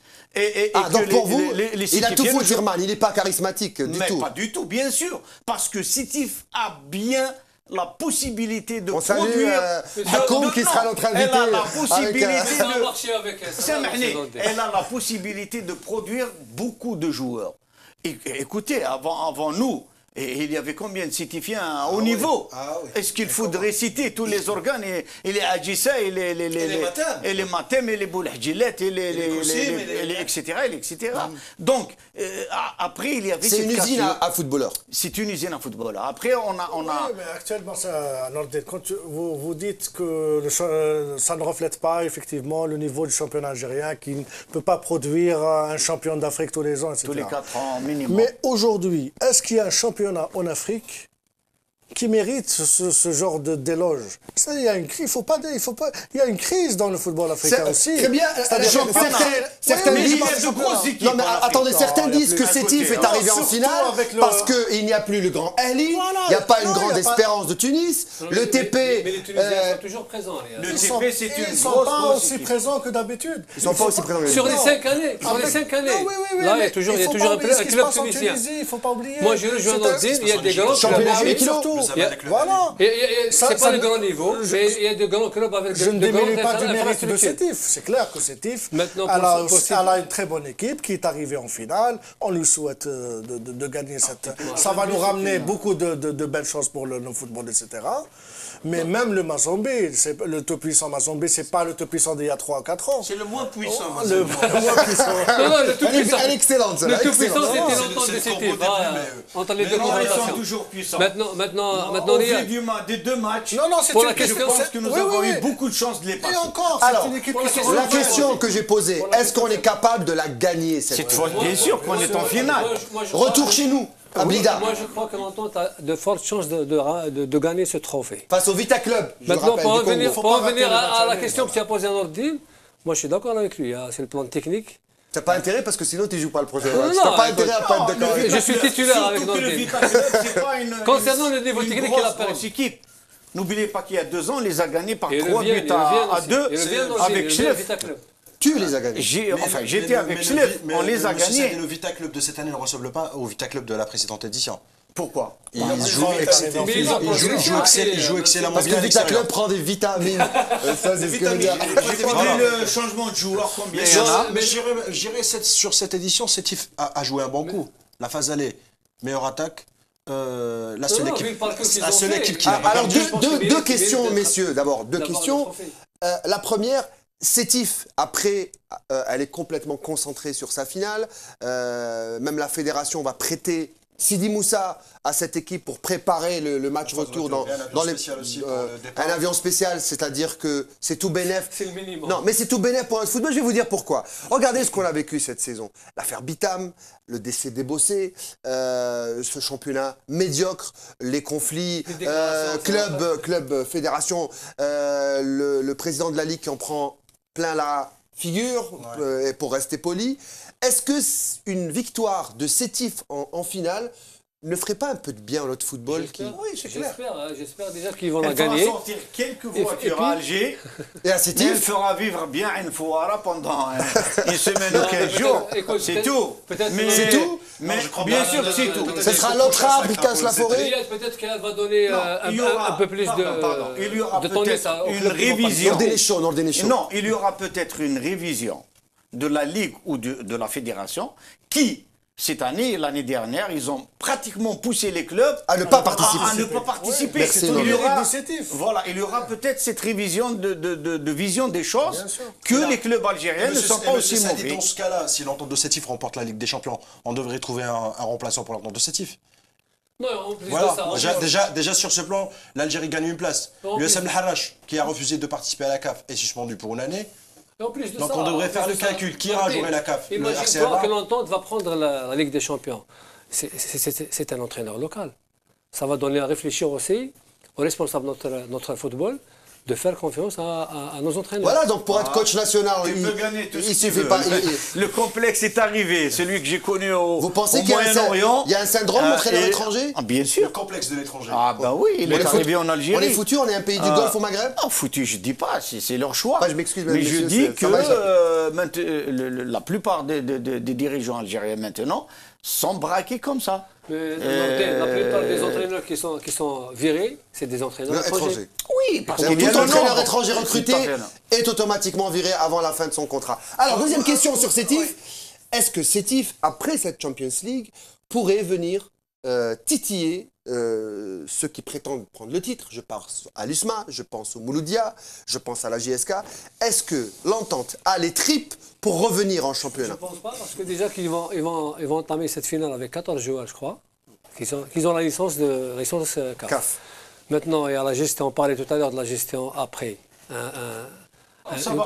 Donc pour vous, il a tout faux, German, il n'est pas charismatique du tout. Mais pas du tout, bien sûr, parce que Sétif a bien la possibilité de produire... Hakoum qui sera notre invité. Elle a la possibilité Elle a la possibilité de produire beaucoup de joueurs. Écoutez, avant nous, il y avait combien de Sétifiens au niveau? Est-ce qu'il faudrait citer tous les organes et les Adjissa et les Matem et les Boulahjilet et les etc. Donc, après, il y avait c'est une usine à footballeurs. C'est une usine à footballeurs. Après, on a... Oui, mais actuellement, quand vous dites que ça ne reflète pas effectivement le niveau du championnat algérien, qui ne peut pas produire un champion d'Afrique tous les ans, etc. Tous les 4 ans minimum. Mais aujourd'hui, est-ce qu'il y a un championnat en Afrique qui mérite ce genre d'éloge? Il y a une crise, il y a une crise dans le football africain aussi. Très bien. Certains disent non mais attendez, certains disent que Sétif est arrivé en finale parce qu'il n'y a plus le grand Ali, il n'y a pas une grande espérance de Tunis. Le TP. Mais les Tunisiens sont toujours présents. Le TP, c'est une grosse. Ils ne sont pas aussi présents que d'habitude. Ils ne sont pas aussi présents. Sur les 5 années. Là, il y a toujours un club tunisien. Il ne faut pas oublier. Moi, je rejoins Nordine, il y a des grands clubs. Voilà. C'est pas le grand niveau, mais il y a de grands clubs avec je ne diminue pas du mérite de Sétif. C'est clair que Sétif, elle a une très bonne équipe qui est arrivée en finale. On lui souhaite de gagner cette... Ça va nous ramener beaucoup de belles choses pour le football, etc. Mais même le Mazembe, le tout-puissant Mazembe, c'est pas le tout-puissant d'il y a 3 ou 4 ans. C'est le moins puissant. Le moins puissant. Le tout-puissant. Elle est excellente, Le tout-puissant, c'était longtemps de Sétif. Entre les deux confrontations. Ils sont toujours puissants. Maintenant, au vu des 2 matchs, pour la question, je pense que nous avons eu beaucoup de chance de les passer. Et encore, alors, c'est une équipe qui la question que j'ai posée, est-ce qu'on est capable de la gagner cette fois? Bien sûr qu'on est en finale. Retour chez nous, à Blida. Moi, je crois que l'Entente a de fortes chances de gagner ce trophée. Face au Vita Club. Maintenant, pour revenir à la question que tu as posée à Nordine, moi, je suis d'accord avec lui. C'est le plan technique. T'as pas intérêt parce que sinon tu joues pas le prochain match. Non, T'as pas intérêt à pas être d'accord avec je suis titulaire avec Nordine. Concernant le niveau technique, il a perdu. Équipe. N'oubliez pas qu'il y a 2 ans, on les a gagnés par 3 buts à 2 avec Chlef. Tu les as gagnés. J'étais avec Chlef, on les a gagnés. Le Vita Club de cette année ne ressemble pas au Vita Club de la précédente édition. Pourquoi? Il joue excellemment parce bien. que le Vita Club prend des vitamines. Ça, c'est ce que je veux dire. J'ai vu le changement de joueur, combien il y en a. Mais je dirais sur cette édition, Sétif a joué un bon coup. La phase aller, meilleure attaque. La seule équipe qui n'a pas alors, deux questions, messieurs. D'abord, 2 questions. La première, Sétif, après, elle est complètement concentrée sur sa finale. Même la fédération va prêter Sidi Moussa à cette équipe pour préparer le match retour dans un avion spécial, c'est-à-dire que c'est tout bénef. C'est le minimum. Non, mais c'est tout bénef pour notre football. Je vais vous dire pourquoi. Regardez ce qu'on a vécu cette saison. L'affaire Bitam, le décès d'Ebossé, ce championnat médiocre, les conflits, club, fédération, le président de la Ligue qui en prend plein la figure, pour rester poli. Est-ce qu'une victoire de Sétif en finale ne ferait pas un peu de bien à notre football? Oui, c'est clair. J'espère déjà qu'ils vont la gagner. Elle fera sortir quelques voitures à Alger. Et à Sétif, elle fera vivre bien une Fouara pendant une semaine ou 15 jours. C'est tout. C'est tout. Mais bien sûr que c'est tout. Ce sera l'autre arbre qui casse la forêt. Peut-être qu'elle va donner un peu plus de... Il y aura peut-être une révision. Non, il y aura peut-être une révision de la Ligue ou de la Fédération qui Cette année, l'année dernière, ils ont pratiquement poussé les clubs à ne pas participer. À ne pas participer. Merci, il y aura peut-être cette révision de vision des choses que les clubs algériens ne sont pas aussi mauvais. Dans ce cas-là, si l'entente de Sétif remporte la Ligue des Champions, on devrait trouver un remplaçant pour l'entente de Sétif. Non, en plus Voilà, de ça, déjà sur ce plan, l'Algérie gagne une place. L'USM El Harrach, qui a refusé de participer à la CAF, est suspendu pour une année. en plus de Donc ça, on devrait faire en plus le de ça, calcul. Qui ira jouer la CAF? Le Imagine-toi RCA? que l'entente va prendre la Ligue des Champions. C'est un entraîneur local. Ça va donner à réfléchir aussi aux responsables de notre football de faire confiance à nos entraîneurs. Voilà, donc pour être coach national, Tu peux gagner tout ce il que tu suffit veux. pas. Le complexe est arrivé, celui que j'ai connu Vous pensez au qu'il Moyen-Orient. y a un syndrome d'entraîneur étranger? Bien Le sûr. complexe de l'étranger. Ah bah oui, il est arrivé en Algérie. On est foutu, on est un pays du Golfe au Maghreb? Non, foutu, je dis pas, c'est leur choix. Ah, je m'excuse, mais je monsieur, dis que ça m'a échappé. la plupart des dirigeants algériens maintenant sont braqués comme ça. La plupart des entraîneurs qui sont virés, c'est des entraîneurs étrangers. Oui, parce Tout qu'il y a le entraîneur nombre. étranger recruté est automatiquement viré avant la fin de son contrat. Alors, deuxième question sur Sétif. Est-ce que Sétif, après cette Champions League, pourrait venir titiller ceux qui prétendent prendre le titre? Je pense à l'USMA, je pense au Mouloudia, je pense à la JSK. Est-ce que l'entente a les tripes pour revenir en Je championnat? ne pense pas, parce que déjà qu'ils vont entamer cette finale avec 14 joueurs, je crois, qui ont la licence CAF. CAF. Maintenant, il y a la gestion, on parlait tout à l'heure de la gestion après.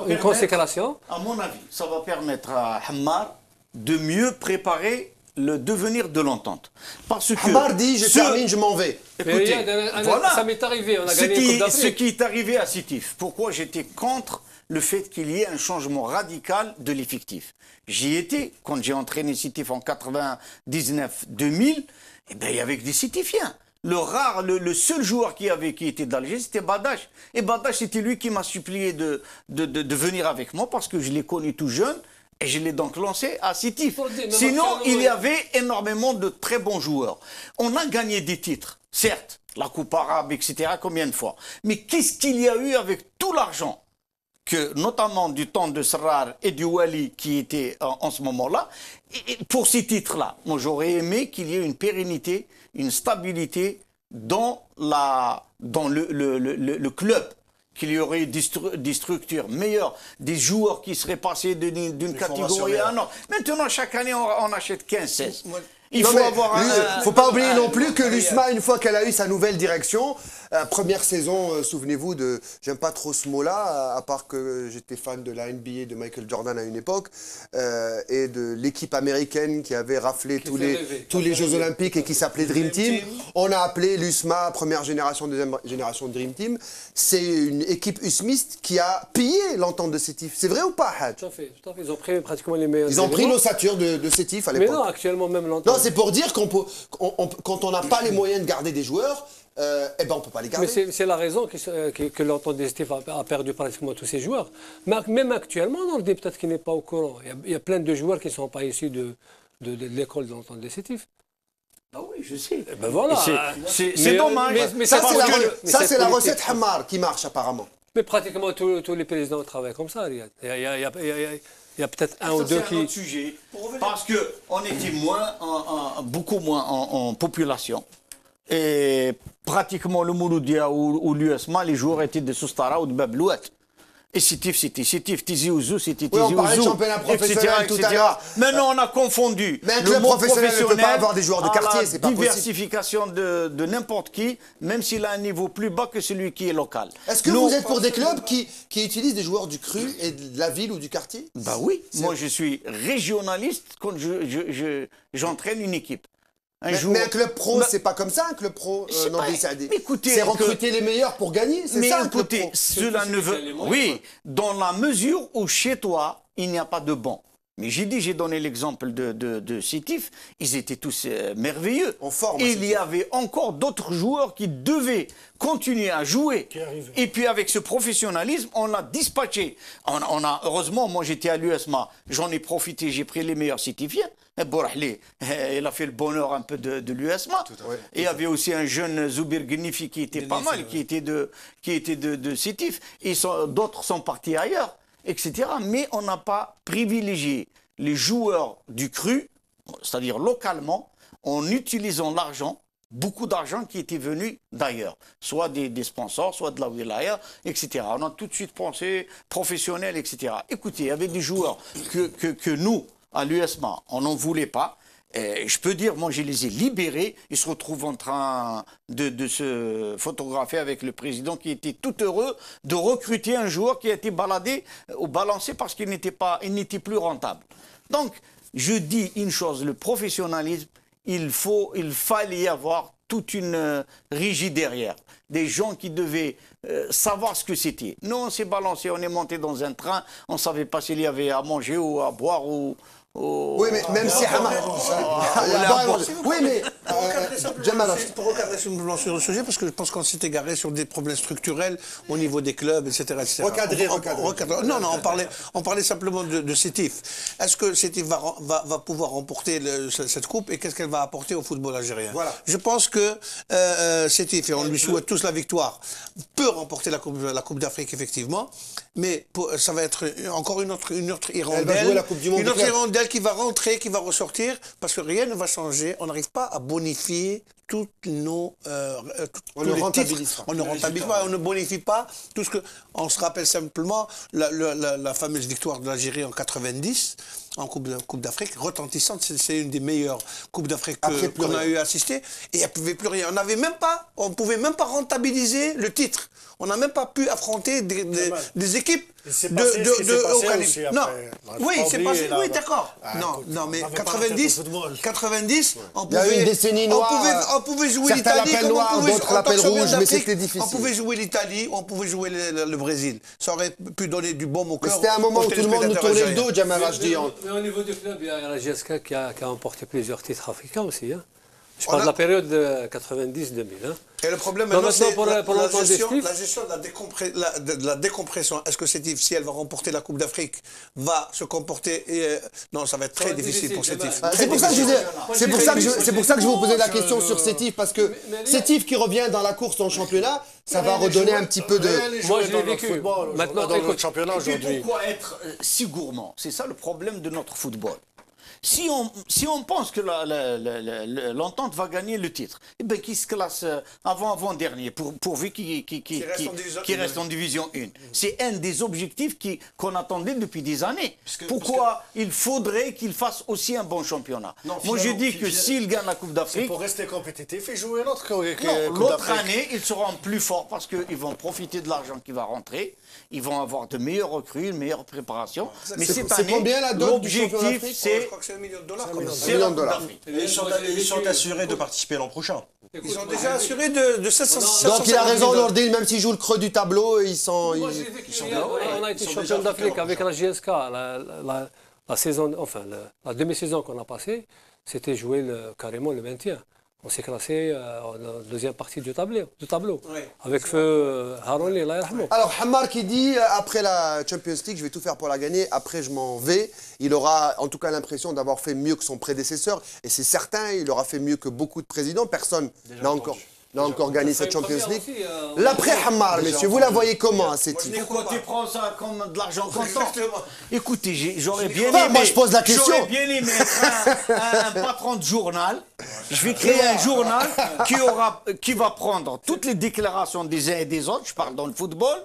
Une consécration. À mon avis, ça va permettre à Hammar de mieux préparer le devenir de l'entente. Parce que Hammar dit, je termine, je m'en vais. Écoutez, voilà. Ça m'est arrivé, on a gagné une Coupe d'Afrique. Ce qui est arrivé à Sétif, pourquoi j'étais contre le fait qu'il y ait un changement radical de l'effectif. J'y étais quand j'ai entraîné Sétif en 99-2000, et bien il y avait des Sétifiens. Le seul joueur qui était d'Alger, c'était Badache. Et Badache, c'était lui qui m'a supplié de venir avec moi parce que je l'ai connu tout jeune. Et je l'ai donc lancé à Sétif. Sinon, il y avait énormément de très bons joueurs. On a gagné des titres, certes, la Coupe arabe, etc., combien de fois. Mais qu'est-ce qu'il y a eu avec tout l'argent que, notamment du temps de Serrar et du Wali qui étaient en ce moment-là, pour ces titres-là, moi j'aurais aimé qu'il y ait une pérennité, une stabilité dans le club. Qu'il y aurait des structures meilleures, des joueurs qui seraient passés d'une catégorie à une autre. Maintenant, chaque année, on achète 15-16. Il faut avoir faut pas oublier non plus que l'USMA, une fois qu'elle a eu sa nouvelle direction, première saison, souvenez-vous de, j'aime pas trop ce mot-là, à part que j'étais fan de la NBA de Michael Jordan à une époque, et de l'équipe américaine qui avait raflé tous les Jeux Olympiques et qui s'appelait Dream Team. On a appelé l'USMA première génération, deuxième génération de Dream Team. C'est une équipe usmiste qui a pillé l'entente de Sétif. C'est vrai ou pas, Hadj? Tout à fait. Ils ont pris pratiquement les meilleurs. Ils ont pris l'ossature de Sétif à l'époque. Mais non, actuellement même l'entente. Non, c'est pour dire quand on n'a pas les moyens de garder des joueurs, eh ben on ne peut pas les garder. Mais c'est la raison que l'entente des Sétif a perdu pratiquement tous ses joueurs. Mais même actuellement, on dit peut-être qu'il n'est pas au courant. Il y a plein de joueurs qui ne sont pas issus de l'école de l'entente des Sétif. Ah oui, je sais. Ben voilà. C'est dommage. Mais ça, c'est la recette politique. Hammar qui marche apparemment. Mais pratiquement tous les présidents travaillent comme ça, Riyad. Il y a peut-être un ou deux qui... C'est un autre sujet. Parce qu'on était beaucoup moins en population. Et pratiquement le Mouloudia ou l'USMA, les joueurs étaient de Soustara ou de Bablouat. Et Sétif, c'était Sétif, Tizi Ouzou, c'était Tizi Ouzou. On parlait de championnat professionnel tout à l'heure. Maintenant, on a confondu. Mais un club professionnel ne peut pas avoir des joueurs de quartier, c'est pas possible. Diversification de n'importe qui, même s'il a un niveau plus bas que celui qui est local. Est-ce que vous êtes pour des clubs qui utilisent des joueurs du cru et de la ville ou du quartier? Bah oui, moi je suis régionaliste quand j'entraîne une équipe. Mais un club pro, c'est pas comme ça, un club pro, c'est recruter les meilleurs pour gagner, c'est ça un club pro. Cela ne veut... Oui, dans la mesure où chez toi, il n'y a pas de banc. Mais j'ai donné l'exemple de Sétif, ils étaient tous merveilleux. En forme. Et il y avait encore d'autres joueurs qui devaient continuer à jouer. Et puis avec ce professionnalisme, on a dispatché. Heureusement, moi j'étais à l'USMA, j'en ai profité, j'ai pris les meilleurs Sétifiens. Bourahli, il a fait le bonheur un peu de l'USMA. Et il y avait aussi un jeune Zoubir Gnifi qui était pas mal, qui était de Sétif. Et d'autres sont partis ailleurs, etc. Mais on n'a pas privilégié les joueurs du cru. c'est-à-dire localement, en utilisant l'argent, beaucoup d'argent qui était venu d'ailleurs, soit des sponsors, soit de la wilaya, etc. On a tout de suite pensé professionnel, etc. Écoutez, il y avait des joueurs que nous, à l'USMA, on n'en voulait pas. Et je peux dire, moi, je les ai libérés. Ils se retrouvent en train de se photographier avec le président qui était tout heureux de recruter un joueur qui a été baladé ou balancé parce qu'il n'était plus rentable. Donc, je dis une chose, le professionnalisme, il fallait y avoir toute une régie derrière. Des gens qui devaient savoir ce que c'était. Nous, on s'est balancé, on est monté dans un train, on ne savait pas s'il y avait à manger ou à boire ou... Oui, mais même si Hamar... Oui, mais... Pour recadrer simplement sur le sujet, parce que je pense qu'on s'est égaré sur des problèmes structurels au niveau des clubs, etc. Recadrer. Non, on parlait simplement de Sétif. Est-ce que Sétif va pouvoir remporter cette coupe et qu'est-ce qu'elle va apporter au football algérien? Voilà. Je pense que Sétif, et on lui souhaite tous la victoire, peut remporter la coupe d'Afrique, effectivement, mais ça va être encore une autre hirondelle. Elle va jouer la Coupe du Monde. Une autre hirondelle qui va rentrer, qui va ressortir, parce que rien ne va changer. On n'arrive pas à bonifier toutes nos on ne rentabilise pas. On ne rentabilise pas, on ne bonifie pas tout ce que... On se rappelle simplement la fameuse victoire de l'Algérie en 90 en Coupe d'Afrique, retentissante. C'est une des meilleures Coupes d'Afrique qu'on a eu à assister. Et il n'y avait plus rien. On ne pouvait même pas rentabiliser le titre. On n'a même pas pu affronter des équipes oui, d'accord. Non, mais 90, on pouvait... Il y a eu une décennie noire. On pouvait jouer l'Italie, d'autres l'appellent rouge, mais c'était difficile. On pouvait jouer l'Italie, on pouvait jouer le Brésil. Ça aurait pu donner du baume au cœur. C'était un moment où tout le monde nous tournait le dos, Jamal Rachdi. Mais au niveau du club, il y a la GSK qui a emporté plusieurs titres africains aussi. Je parle de la période de 90-2000. Et le problème maintenant, c'est la gestion de la décompression. Est-ce que Sétif, si elle va remporter la Coupe d'Afrique, va se comporter Non, ça va être très difficile pour Sétif. C'est pour ça que je vous posais la question sur Sétif, parce que Sétif qui revient dans la course en championnat, ça va redonner un petit peu de... Moi, je l'ai vécu. Maintenant, dans le championnat aujourd'hui. Pourquoi être si gourmand? C'est ça le problème de notre football. Si on pense que l'entente va gagner le titre, eh ben qui se classe avant-dernier, pourvu qu'il reste en division 1. C'est un des objectifs qu'on attendait depuis des années. Pourquoi il faudrait qu'il fasse aussi un bon championnat? Moi je dis que s'il gagne la Coupe d'Afrique... Pour rester compétitif et jouer l'autre Coupe l'autre année, ils seront plus forts parce qu'ils vont profiter de l'argent qui va rentrer. Ils vont avoir de meilleures recrues, une meilleure préparation. Mais cette année, l'objectif, c'est... $1 million. C'est $1 million. Ils sont assurés de participer l'an prochain. Ils sont déjà assurés de 700. Donc il a raison, Nordine, même s'ils jouent le creux du tableau, ils sont... On a été champion d'Afrique avec la GSK. La saison, enfin, la demi-saison qu'on a passée, c'était jouer carrément le maintien. On s'est classé en deuxième partie du tableau, oui. Avec feu Harouni, Allah yarhamou. Alors Hamar qui dit, après la Champions League, je vais tout faire pour la gagner, après je m'en vais. Il aura en tout cas l'impression d'avoir fait mieux que son prédécesseur. Et c'est certain, il aura fait mieux que beaucoup de présidents. Personne n'a encore gagné cette Champions League. L'après Hamar, messieurs, vous la voyez comment, Sétif? Pourquoi tu prends ça comme de l'argent comptant? Écoutez, j'aurais bien aimé... Moi, je pose la question. J'aurais bien aimé être un patron de journal. Je vais créer un journal qui va prendre toutes les déclarations des uns et des autres, je parle dans le football,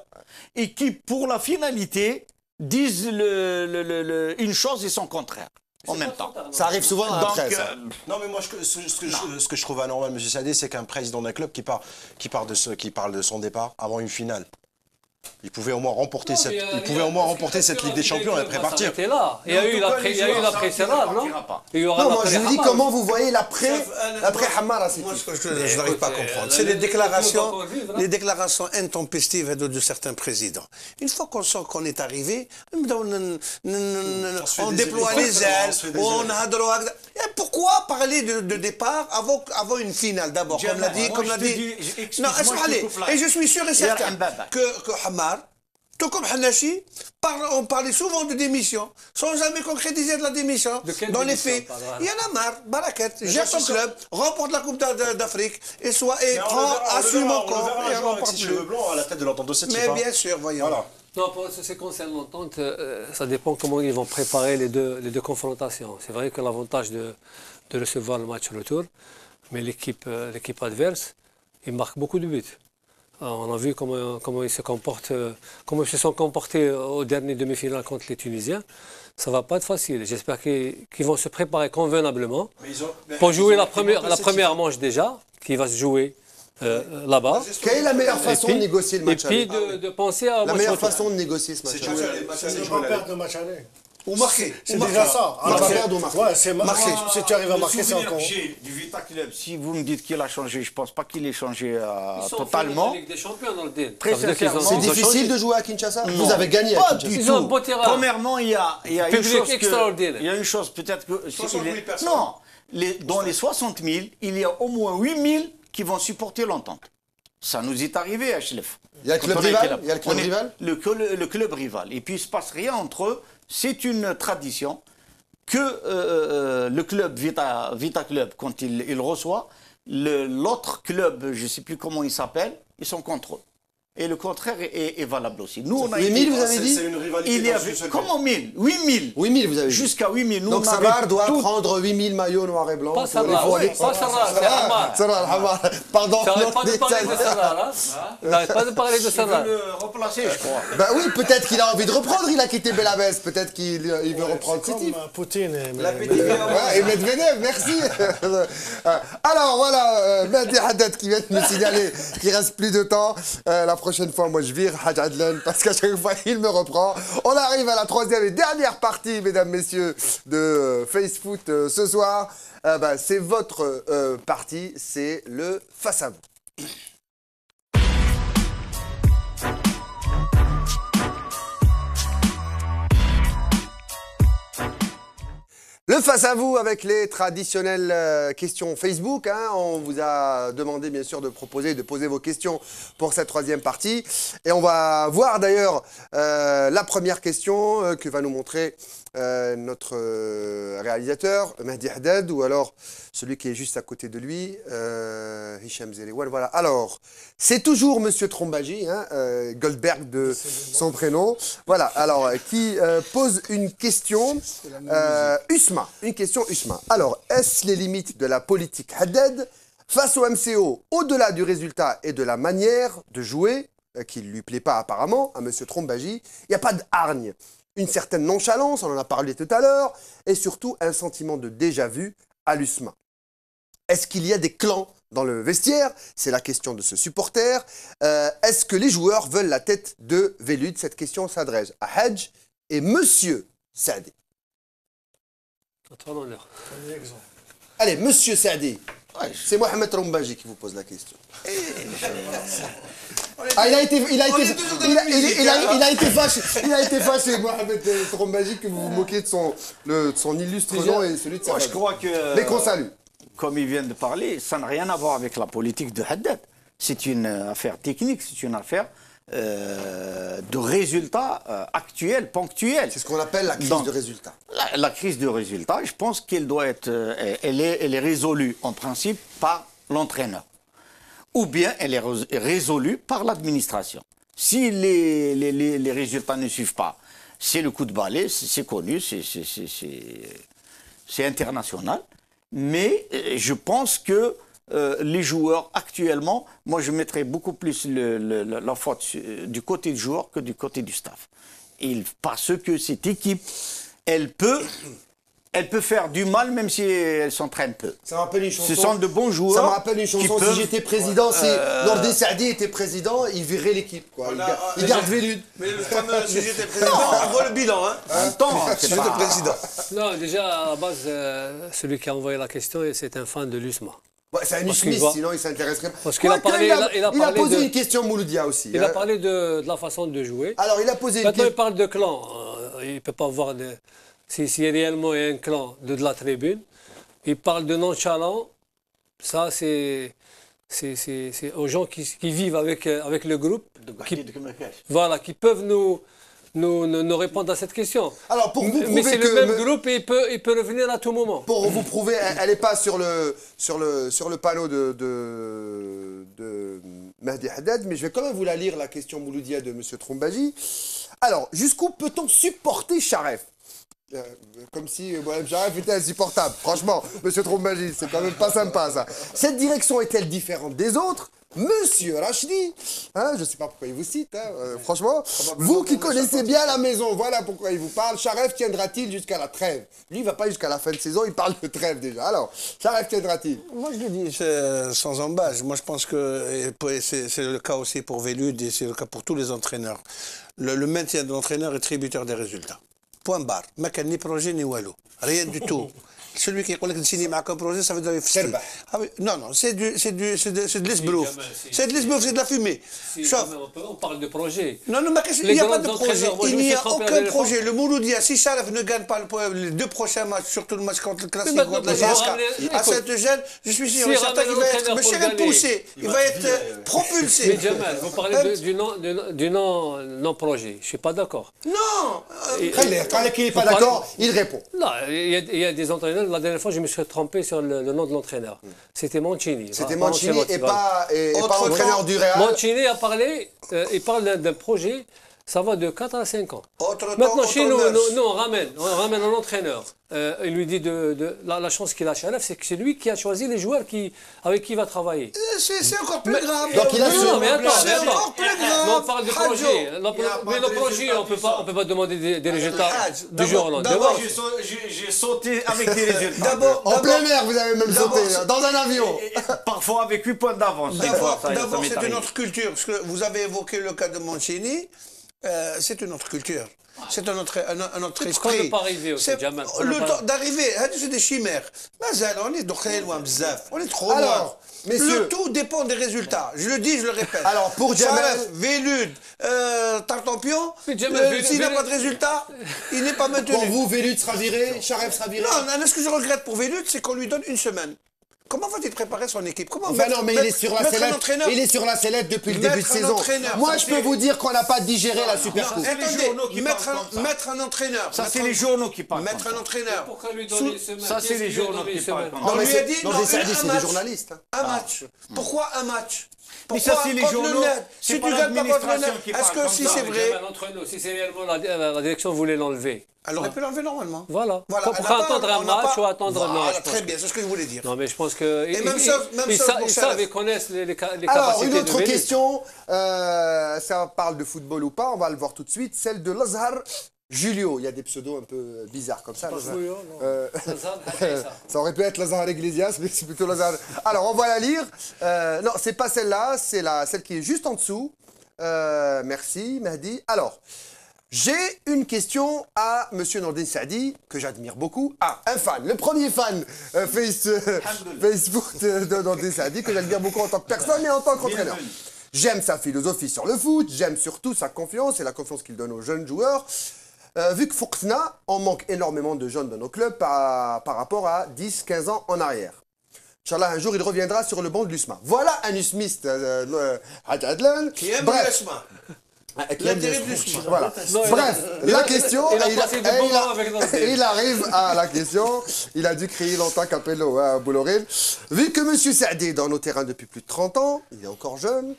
et qui, pour la finalité, disent une chose et son contraire. En même temps. Ça arrive souvent dans la presse. Non, mais moi, ce que je trouve anormal, M. Sadé, c'est qu'un président d'un club qui parle de son départ avant une finale. Il pouvait au moins remporter cette Ligue des Champions et après partir. Il y a eu l'après-Serrade, non? Non, moi je vous dis comment vous voyez l'après Hamar à Sétif. Moi, ce que je n'arrive pas à comprendre, c'est les déclarations intempestives de certains présidents. Une fois qu'on sent qu'on est arrivé, on déploie les ailes, on a droit. Pourquoi parler de départ avant une finale d'abord, comme l'a dit. Non, et je suis sûr et certain que Hamar tout comme Hanachi, on parlait souvent de démission, sans jamais concrétiser de la démission. Dans les faits, il y en a marre, Barakat, gère ton club, remporte la Coupe d'Afrique, et assume encore, et remporte plus. Cheveux blancs à la tête de l'entente de cette Mais bien sûr, voyons. Voilà. Non, pour ce qui concerne l'entente, ça dépend comment ils vont préparer les deux confrontations. C'est vrai que l'avantage de recevoir le match retour, mais l'équipe adverse, il marque beaucoup de buts. On a vu comment ils se sont comportés au dernier demi-finale contre les Tunisiens. Ça ne va pas être facile. J'espère qu'ils vont se préparer convenablement pour jouer la première manche déjà, qui va se jouer là-bas. Quelle est la meilleure façon de négocier le match aller? Et puis de penser à... La meilleure façon de négocier ce match aller. C'est de pas perdre le match aller. Ou marquer. C'est déjà ça. Ouais, c'est marquer. Si tu arrives à marquer, c'est encore. Du Vita Club, si vous me dites qu'il a changé, je ne pense pas qu'il ait changé Ils sont totalement. Ligue des Champions dans le deal. Très sincèrement. C'est difficile de jouer à Kinshasa? Non. Vous avez gagné à Pas Kinshasa. du Ils ont un tout. beau terrain. Premièrement, il y a une chose extraordinaire. il y a une chose peut-être que... 60 000 personnes. Non, dans les 60 000, il y a au moins 8 000 qui vont supporter l'entente. Ça nous est arrivé à Chlef. Il y a le club rival? Il y a le club rival? Le club rival. Et puis il ne se passe rien entre eux. C'est une tradition que le club Vita Club, quand il reçoit, l'autre club, je ne sais plus comment il s'appelle, ils sont contre eux. Et le contraire est valable aussi. Nous, on a 8 000, vous avez dit? C'est une rivalité. Il y avait, comment 1000? 8 000. 8 000, vous avez dit. Jusqu'à 8 000. Donc Sarrar doit prendre 8 000 maillots noirs et blancs. Pas Sarrar, pas Sarrar, c'est Hamar. Sarrar, Hamar. Pardon. Tu n'arrêtes pas de parler de Sarrar, hein? Tu n'arrêtes pas de parler de Sarrar. Il veut le remplacer, je crois. Bah oui, peut-être qu'il a envie de reprendre, il a quitté Belabès, peut-être qu'il veut reprendre Sétif. Comme Poutine Et Medvedev, merci. Alors voilà, Mehdi Haddad qui vient de me signaler qu'il reste plus de temps. La prochaine fois, moi je vire Hadj Adlan parce qu'à chaque fois il me reprend. On arrive à la troisième et dernière partie, mesdames, messieurs, de Face Foot ce soir. C'est votre partie, c'est le face à vous. Le face à vous avec les traditionnelles questions Facebook. Hein. On vous a demandé bien sûr de proposer, de poser vos questions pour cette troisième partie. Et on va voir d'ailleurs la première question que va nous montrer notre réalisateur, Mehdi Haddad, ou alors celui qui est juste à côté de lui, Hicham Zeliwan. Voilà. Alors, c'est toujours Monsieur Trombaji, hein, Goldberg de son prénom. Voilà. Alors, qui pose une question. Usma. Une question Usma. Alors, est-ce les limites de la politique Haddad face au MCO, au-delà du résultat et de la manière de jouer, qui ne lui plaît pas apparemment à Monsieur Trombaji, il n'y a pas de hargne. Une certaine nonchalance, on en a parlé tout à l'heure, et surtout un sentiment de déjà-vu à l'USMA. Est-ce qu'il y a des clans dans le vestiaire? C'est la question de ce supporter. Est-ce que les joueurs veulent la tête de Velud? Cette question s'adresse à Hadj et Monsieur Saadi. Allez, Monsieur Saadi, c'est Mohamed Trombaji qui vous pose la question. Ah, il a été fâché, Mohamed Trombaji, que vous vous moquez de son illustre nom et celui de sa famille. Je crois que... Mais qu'on salue. Comme il vient de parler, ça n'a rien à voir avec la politique de Haddad. C'est une affaire technique, c'est une affaire de résultats actuels, ponctuels. C'est ce qu'on appelle la crise de résultats. La crise de résultats, je pense qu'elle doit être... elle est résolue, en principe, par l'entraîneur. Ou bien elle est résolue par l'administration. Si les résultats ne suivent pas, c'est le coup de balai, c'est connu, c'est international. Mais je pense que les joueurs actuellement, moi je mettrais beaucoup plus la faute du côté du joueur que du côté du staff. Parce que cette équipe, elle peut faire du mal même si elle s'entraîne peu. Ça me rappelle une chanson. Ce sont de bons joueurs. Ça me rappelle une chanson. Si j'étais président, si Nordin Saadi était président, il virait l'équipe. Il garde Velud. Mais le fameux si j'étais président, avant le bilan. Hein. Si j'étais président. Non, déjà, à la base, celui qui a envoyé la question, c'est un fan de l'USMA. Ouais, c'est un usmiste, sinon il s'intéresserait pas. Parce qu'il a parlé, il a posé une question Mouloudia aussi. Il a parlé de la façon de jouer. Alors, il a posé une question. Maintenant, il parle de clan. Il ne peut pas voir si réellement il y a un clan de la tribune. Il parle de nonchalant. Ça, c'est c'est aux gens qui vivent avec le groupe, voilà, qui peuvent nous répondre à cette question. Alors, pour vous prouver mais c'est que le même groupe et il peut revenir à tout moment. Pour vous prouver, elle n'est pas sur le panneau de Mahdi Haddad, mais je vais quand même vous la lire, la question Mouloudia de M. Trombaji. Alors, jusqu'où peut-on supporter Charef? Comme si Charef était insupportable. Franchement, M. Trombaji, c'est quand même pas sympa, ça. Cette direction est-elle différente des autres? Monsieur Rachdi, hein, je ne sais pas pourquoi il vous cite, hein, franchement, vous qui connaissez bien la maison, voilà pourquoi il vous parle. Charef tiendra-t-il jusqu'à la trêve? Lui, il ne va pas jusqu'à la fin de saison, il parle de trêve déjà. Alors, Charef tiendra-t-il? Moi, je le dis sans embâche. Moi, je pense que c'est le cas aussi pour Velud et c'est le cas pour tous les entraîneurs. Le maintien de l'entraîneur est tributaire des résultats. Point barre. Ma ni projet ni wallo. Rien du tout. Celui qui dit que signer un projet, ça veut dire ah oui, non, c'est de l'esbrouf. C'est de l'esbrouf, c'est de la fumée. On parle de projet. Non, mais il n'y a pas de projet. Il n'y a aucun projet. Le Mouloudia, si Charef ne gagne pas les 2 prochains matchs, surtout le match contre le classique contre la GSK, à Saint-Eugène, je suis sûr et certain qu'il va être poussé. Il va être propulsé. Mais Jamal, vous parlez du non-projet. Je ne suis pas d'accord. Non. Quand il n'est pas d'accord, il répond. Non, il y a des entraîneurs. La dernière fois, je me suis trompé sur le nom de l'entraîneur. C'était Mancini. C'était Mancini et pas entraîneur du Real. Mancini a parlé, il parle d'un projet, ça va de 4 à 5 ans. Maintenant, chez nous, on ramène un entraîneur. Il lui dit la chance qu'il a chez Charef, c'est que c'est lui qui a choisi les joueurs avec qui il va travailler. C'est encore plus grave. Donc il a mais attends. encore plus grave. Mais on parle de projet. Mais le projet, on peut pas demander des résultats du jour au lendemain. D'abord, j'ai sauté avec des résultats. En plein air, vous avez même sauté, dans un avion. Parfois avec 8 points d'avance. D'abord, c'est une autre culture. Parce que vous avez évoqué le cas de Mancini. C'est une autre culture. C'est un autre esprit. Quand ne pas arriver aussi, Jamal. Le temps d'arriver, c'est des chimères. On est loin, on est trop loin. Alors, messieurs, le tout dépend des résultats. Je le dis, je le répète. Alors, pour Jamal, Velud, Tartampion, s'il n'a pas de résultat, il n'est pas maintenu. Pour vous, Velud sera viré, Charef sera viré? Non, ce que je regrette pour Velud, c'est qu'on lui donne une semaine. Comment va-t-il préparer son équipe? Comment non, mais il est sur la sellette. Il est sur la sellette depuis le début de saison. Moi, je peux vous dire qu'on n'a pas digéré la Super Coupe. Mettre un entraîneur. Ça, c'est les journaux qui parlent. Mettre un entraîneur. Pourquoi lui donner une semaine? Ça, c'est les journaux qui parlent. Non, mais c'est des journalistes. Un match. Pourquoi un match? Mais ça, c'est les journaux. Si tu gagnes pas contre le net, est-ce que si c'est vrai? Si c'est réellement la direction voulait l'enlever. Elle aurait pu l'enlever normalement. Voilà. Pourquoi attendre un match ou attendre un match? Très bien, c'est ce que je voulais dire. Non, mais je pense que. Ils savent et connaissent les capacités. Alors, une autre question, ça parle de football ou pas, on va le voir tout de suite, celle de Lazhar Julio. Il y a des pseudos un peu bizarres comme ça. Ça aurait pu être Lazhar Iglesias, mais c'est plutôt Lazhar. Alors, on va la lire. Non, c'est pas celle-là, c'est celle qui est juste en dessous. Merci, Mahdi. Alors. J'ai une question à M. Nordin Saadi, que j'admire beaucoup. Ah, un fan, le premier fan Facebook de Nordin Saadi, que j'admire beaucoup en tant que personne et en tant qu'entraîneur. J'aime sa philosophie sur le foot, j'aime surtout sa confiance et la confiance qu'il donne aux jeunes joueurs. Vu que Foukna, on manque énormément de jeunes dans nos clubs par rapport à 10-15 ans en arrière. Inch'Allah, un jour, il reviendra sur le banc de l'USMA. Voilà un usmiste, Adlan. Qui aime l'USMA. Voilà. Bref, la question, il arrive à la question, il a dû crier longtemps Capello à Bouloril. Vu que M. Saadi est dans nos terrains depuis plus de 30 ans, il est encore jeune,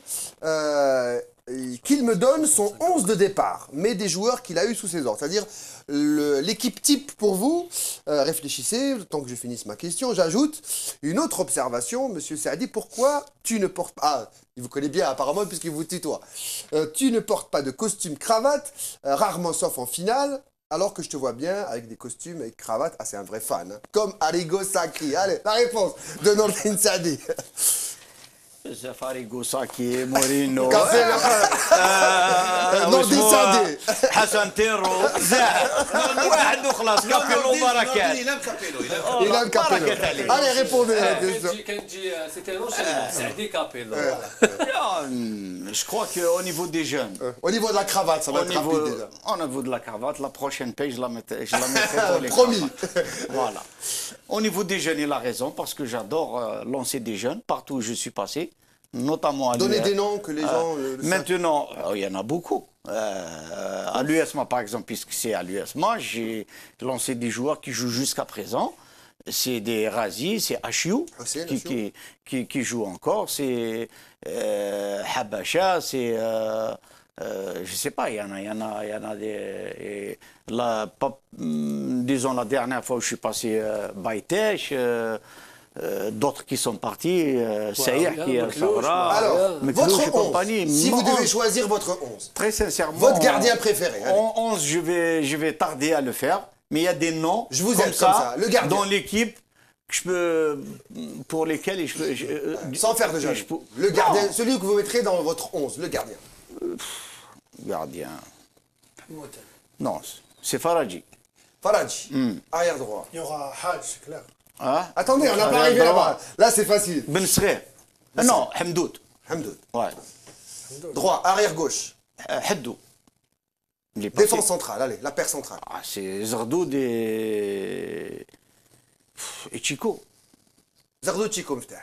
qu'il me donne son 11 de départ, mais des joueurs qu'il a eu sous ses ordres. C'est-à-dire l'équipe type pour vous. Réfléchissez, tant que je finisse ma question. J'ajoute une autre observation, M. Saadi, pourquoi tu ne portes pas... Ah, il vous connaît bien apparemment puisqu'il vous tutoie. Tu ne portes pas de costume cravate, rarement sauf en finale, alors que je te vois bien avec des costumes et cravate. Ah, c'est un vrai fan, hein. Comme Arrigo Sacchi. Allez, la réponse de Nordin Saadi. Arrigo Sacchi, Mourinho, Nordin Saadi, حسن تيرو واحد وخلاص كابيلو بركات. Il aime Capello. Allez, répondez à la question. C'était un enchaînement. Saadi Capello. Je crois qu'au niveau des jeunes. Au niveau de la cravate, ça va être rapide déjà. Au niveau de la cravate, la prochaine paye, je la mettrai pour les Promis. cravates. Voilà. Au niveau des jeunes, il a raison, parce que j'adore lancer des jeunes partout où je suis passé, notamment à Donnez des noms que les gens... maintenant, il y en a beaucoup. À l'USMA, par exemple, puisque c'est à l'USMA, j'ai lancé des joueurs qui jouent jusqu'à présent. C'est des Razi, c'est Achiou qui joue encore, c'est Habasha, c'est... je sais pas, il y en a des... disons, la dernière fois où je suis passé, Baïtech, d'autres qui sont partis, Saïr qui est Sabra. Alors, votre 11, si vous devez choisir votre 11, très sincèrement, votre gardien préféré. En 11, je vais tarder à le faire, mais il y a des noms je vous aime comme ça, le gardien. Dans l'équipe pour lesquels je sans faire de jeu. Le gardien, celui que vous mettrez dans votre 11, le gardien. Gardien. Non, c'est Faradji. Faradji, arrière droit. Il y aura Haj, c'est clair. Hein? Attendez, on n'a pas arrivé là-bas. Là, c'est facile. Ben Srer. Non, Hamdoud. Hamdoud. Ouais. Droit, arrière gauche. Haddou. Défense centrale, allez, la paire centrale. Ah, c'est Zardoud et Chico. Zardoud, Chico, Mftah.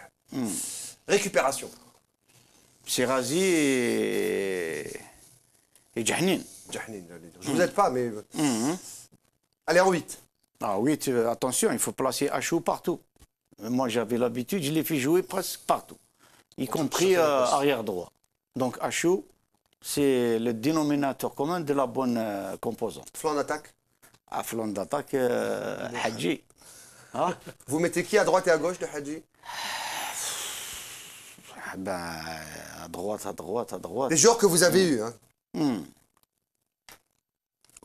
Récupération. C'est Razi et Jahnin. Jahnin, je vous aide pas, mais... Allez, en 8. Ah oui, attention, il faut placer Achou partout. Moi, j'avais l'habitude, je l'ai fait jouer presque partout, y compris arrière droit. Donc Achou, c'est le dénominateur commun de la bonne composante. Flanc d'attaque. À flanc d'attaque, Hadji. Ah. Vous mettez qui à droite et à gauche de Hadji? Ben, à droite. Les joueurs que vous avez eus, hein.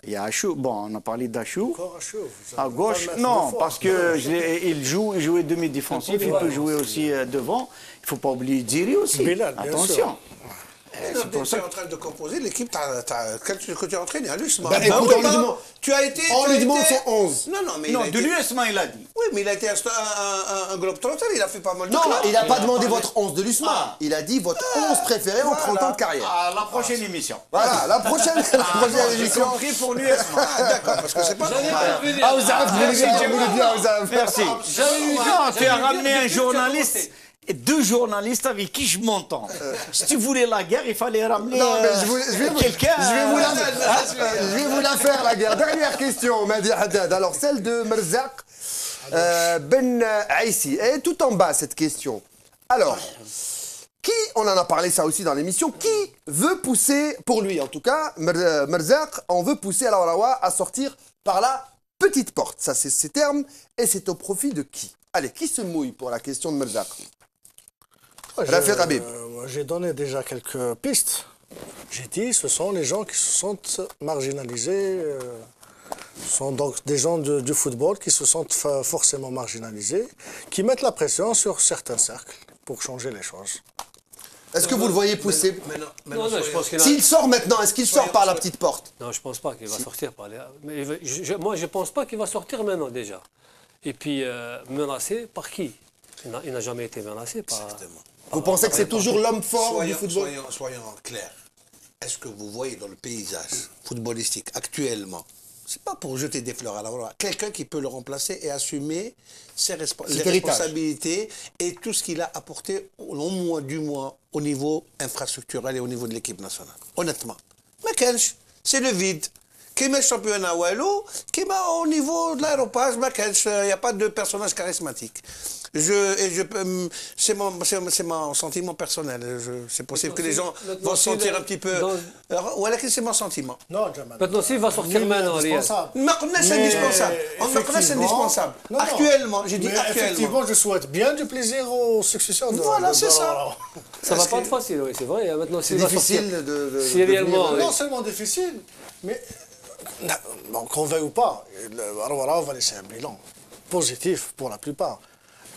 Il y a Achou. Bon, on a parlé d'Achou. Encore Achou. À gauche, non, parce qu'il jouait demi-défensif, il peut jouer aussi devant. Il ne faut pas oublier Djiri aussi. Bilal, attention. C'est pour ça que tu es en train de composer l'équipe que tu as entraîné à l'USMA. Écoute, tu as été. On lui demande son 11. Non, mais. Non, de l'USMA, il a dit. Oui, mais il a été un globe-trotter, il a fait pas mal de Non, clubs. il n'a pas demandé votre 11 de l'USMA. Il a dit votre 11 préféré en 30 ans de carrière. À la prochaine émission. Voilà, la prochaine J'ai émission. compris pour l'USMA. D'accord, parce que c'est pas normal. Ah, Ouzaf, vous voulez bien, Ouzaf. Merci. Non, tu as ramené un journaliste. Et 2 journalistes avec qui je m'entends. Si tu voulais la guerre, il fallait ramener quelqu'un. Je vais vous la faire, la guerre. Dernière question, Mehdi Haddad. Alors, celle de Merzaq Ben Aïssi. Et tout en bas, cette question. Alors, on en a parlé ça aussi dans l'émission, qui veut pousser, pour lui en tout cas, Merzaq, on veut pousser Al Ahraoui à sortir par la petite porte. Ça, c'est ses termes. Et c'est au profit de qui? Allez, qui se mouille pour la question de Merzaq? J'ai donné déjà quelques pistes. J'ai dit, ce sont les gens qui se sentent marginalisés. Ce sont donc des gens du football qui se sentent forcément marginalisés, qui mettent la pression sur certains cercles pour changer les choses. Est-ce que vous le voyez pousser? Non, je pense qu'il S'il sort maintenant, est-ce qu'il sort par la petite porte? Non, je ne pense pas qu'il va sortir par là. Moi, je ne pense pas qu'il va sortir maintenant déjà. Et puis, menacé par qui? Il n'a jamais été menacé par... Vous pensez que c'est toujours l'homme fort du football? Soyons clairs. Est-ce que vous voyez dans le paysage footballistique actuellement, c'est pas pour jeter des fleurs à la voix, quelqu'un qui peut le remplacer et assumer les responsabilités et tout ce qu'il a apporté au moins du moins au niveau infrastructurel et au niveau de l'équipe nationale? Honnêtement. Mais c'est le vide. Qui met le championnat Wallo, qui met au niveau de l'aéropage, il n'y a pas de personnage charismatique. C'est mon sentiment personnel. C'est possible que les gens vont se sentir un petit peu... Voilà, c'est mon sentiment. Non, Jamal. Maintenant, s'il va sortir maintenant, c'est indispensable. C'est indispensable. Actuellement, j'ai dit actuellement. Effectivement, je souhaite bien du plaisir aux successeurs de... Voilà, c'est ça. Ça va pas être facile, oui, c'est vrai. Maintenant, c'est difficile de... C'est réellement... Non seulement difficile, mais... Qu'on veuille ou pas, Al Ahraoui va laisser un bilan positif pour la plupart.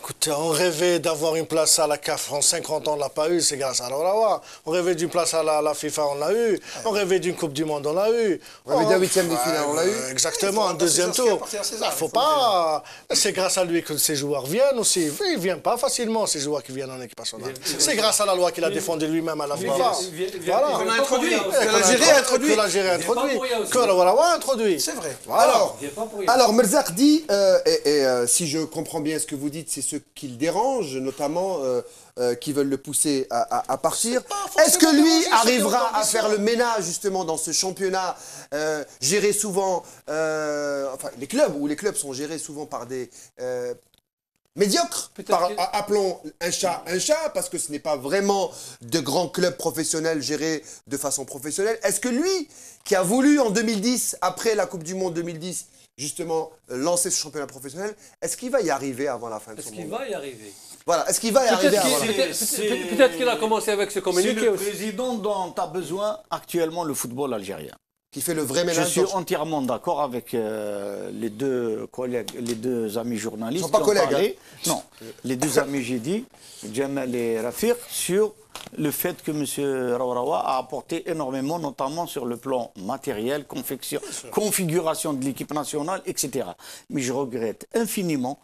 Écoute, on rêvait d'avoir une place à la CAF en 50 ans, on ne l'a pas eu, c'est grâce à Raouraoua. On rêvait d'une place à la FIFA, on l'a eu. On rêvait d'une Coupe du Monde, on l'a eu. On rêvait d'un 8e de finale, on l'a eu. Exactement, un deuxième tour. Il faut pas. C'est grâce à lui que ces joueurs viennent aussi. Ils ne viennent pas facilement, ces joueurs qui viennent en équipe nationale. C'est grâce à la loi qu'il a défendue lui-même à la FIFA. Voilà. On a introduit. Que l'Algérie a introduit. Que l'Algérie a introduit. Que Raouraoua a introduit. C'est vrai. Alors Merzak dit, si je comprends bien ce que vous dites, c'est ce qui le dérange, notamment qui veulent le pousser à partir. Est-ce que lui arrivera à faire le ménage justement dans ce championnat géré souvent, enfin les clubs sont gérés souvent par des médiocres, appelons un chat, parce que ce n'est pas vraiment de grands clubs professionnels gérés de façon professionnelle. Est-ce que lui, qui a voulu en 2010, après la Coupe du Monde 2010, justement lancer ce championnat professionnel, est-ce qu'il va y arriver avant la fin de son mandat? Est-ce qu'il va y arriver? Voilà, est-ce qu'il va y arriver avant la fin? Peut-être qu'il a commencé avec ce communiqué. C'est le président dont a besoin actuellement le football algérien. Qui fait le vrai ménage. Je suis entièrement d'accord avec les deux collègues, les deux amis journalistes. Ils ne sont pas collègues. Non, les deux amis, j'ai dit, Jamal et Rafiq, sur le fait que M. Raouraoua a apporté énormément, notamment sur le plan matériel, configuration de l'équipe nationale, etc. Mais je regrette infiniment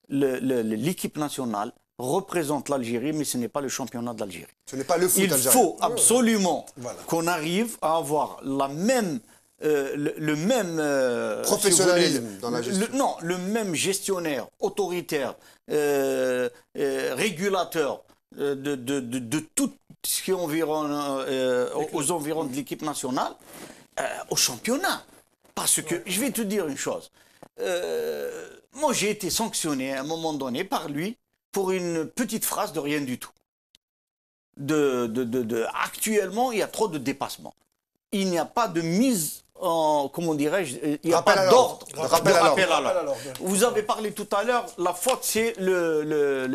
l'équipe nationale représente l'Algérie, mais ce n'est pas le championnat d'Algérie. Ce n'est pas le foot algérien. Il faut absolument qu'on arrive à avoir la même, le même professionnalisme dans la gestion. Le même gestionnaire, autoritaire, régulateur de tout ce qui environne aux environs de l'équipe nationale au championnat. Parce que, je vais te dire une chose, moi j'ai été sanctionné à un moment donné par lui pour une petite phrase de rien du tout. Actuellement, il y a trop de dépassements. Il n'y a pas de mise en, comment dirais-je, il n'y a pas d'ordre. Rappel à l'ordre. Vous avez parlé tout à l'heure, la faute c'est le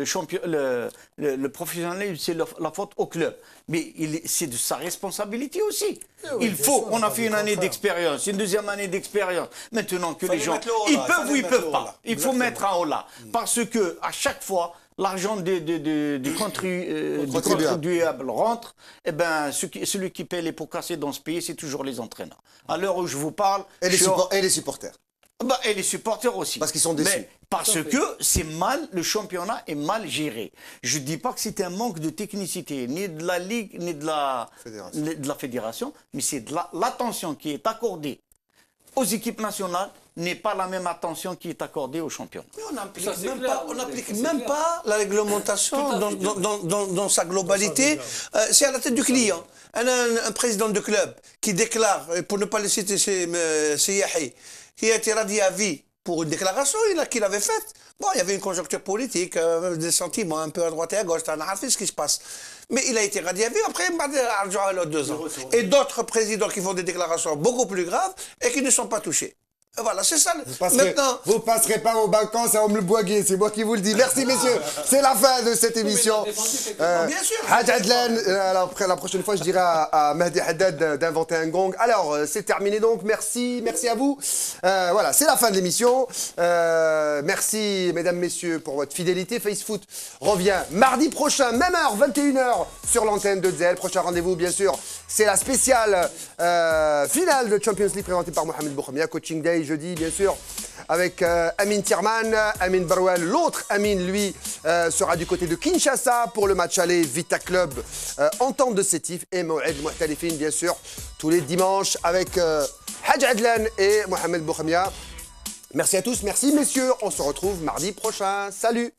professionnel, c'est la faute au club. Mais c'est de sa responsabilité aussi. Il faut, on a fait une année d'expérience, une deuxième année d'expérience. Maintenant que les gens, ils peuvent ou ils ne peuvent pas. Il faut mettre un holà. Parce que à chaque fois, l'argent du contribuable rentre, et ben, celui qui paie les pots cassés dans ce pays, c'est toujours les entraîneurs. À l'heure où je vous parle... Et les supporters. Bah, et les supporters aussi. Parce qu'ils sont déçus. Mais parce que c'est mal, le championnat est mal géré. Je ne dis pas que c'est un manque de technicité, ni de la Ligue, ni de la fédération, mais c'est de l'attention qui est accordée aux équipes nationales n'est pas la même attention qui est accordée aux champions. Mais on n'applique même pas la réglementation dans sa globalité. C'est à la tête du client. Un président de club qui déclare, pour ne pas le citer, c'est Yahi, qui a été radié à vie pour une déclaration qu'il avait faite. Bon, il y avait une conjoncture politique, des sentiments un peu à droite et à gauche, on a fait ce qui se passe. Mais il a été radié à vie, après, il a 2 ans. Et d'autres présidents qui font des déclarations beaucoup plus graves et qui ne sont pas touchés. Voilà, c'est ça. Vous passerez pas au Balkan, ça va me le boiguer, c'est moi qui vous le dis. Merci messieurs, c'est la fin de cette émission. Bien sûr. Hadj Adlan, la prochaine fois je dirai à Mehdi Haddad d'inventer un gong. Alors, c'est terminé donc, merci à vous. Voilà, c'est la fin de l'émission. Merci mesdames, messieurs pour votre fidélité. Face Foot revient mardi prochain, même heure, 21h sur l'antenne de Dzel. Prochain rendez-vous bien sûr, c'est la spéciale finale de Champions League présentée par Mohamed Boukhemia, Coaching Day jeudi, bien sûr, avec Amin Tirman, Amin Barouel. L'autre Amin, lui, sera du côté de Kinshasa pour le match aller Vita Club, Entente de Sétif et Moued Mouhtalifine, bien sûr, tous les dimanches avec Hadj Adlan et Mohamed Boukhemia. Merci à tous, merci messieurs. On se retrouve mardi prochain. Salut!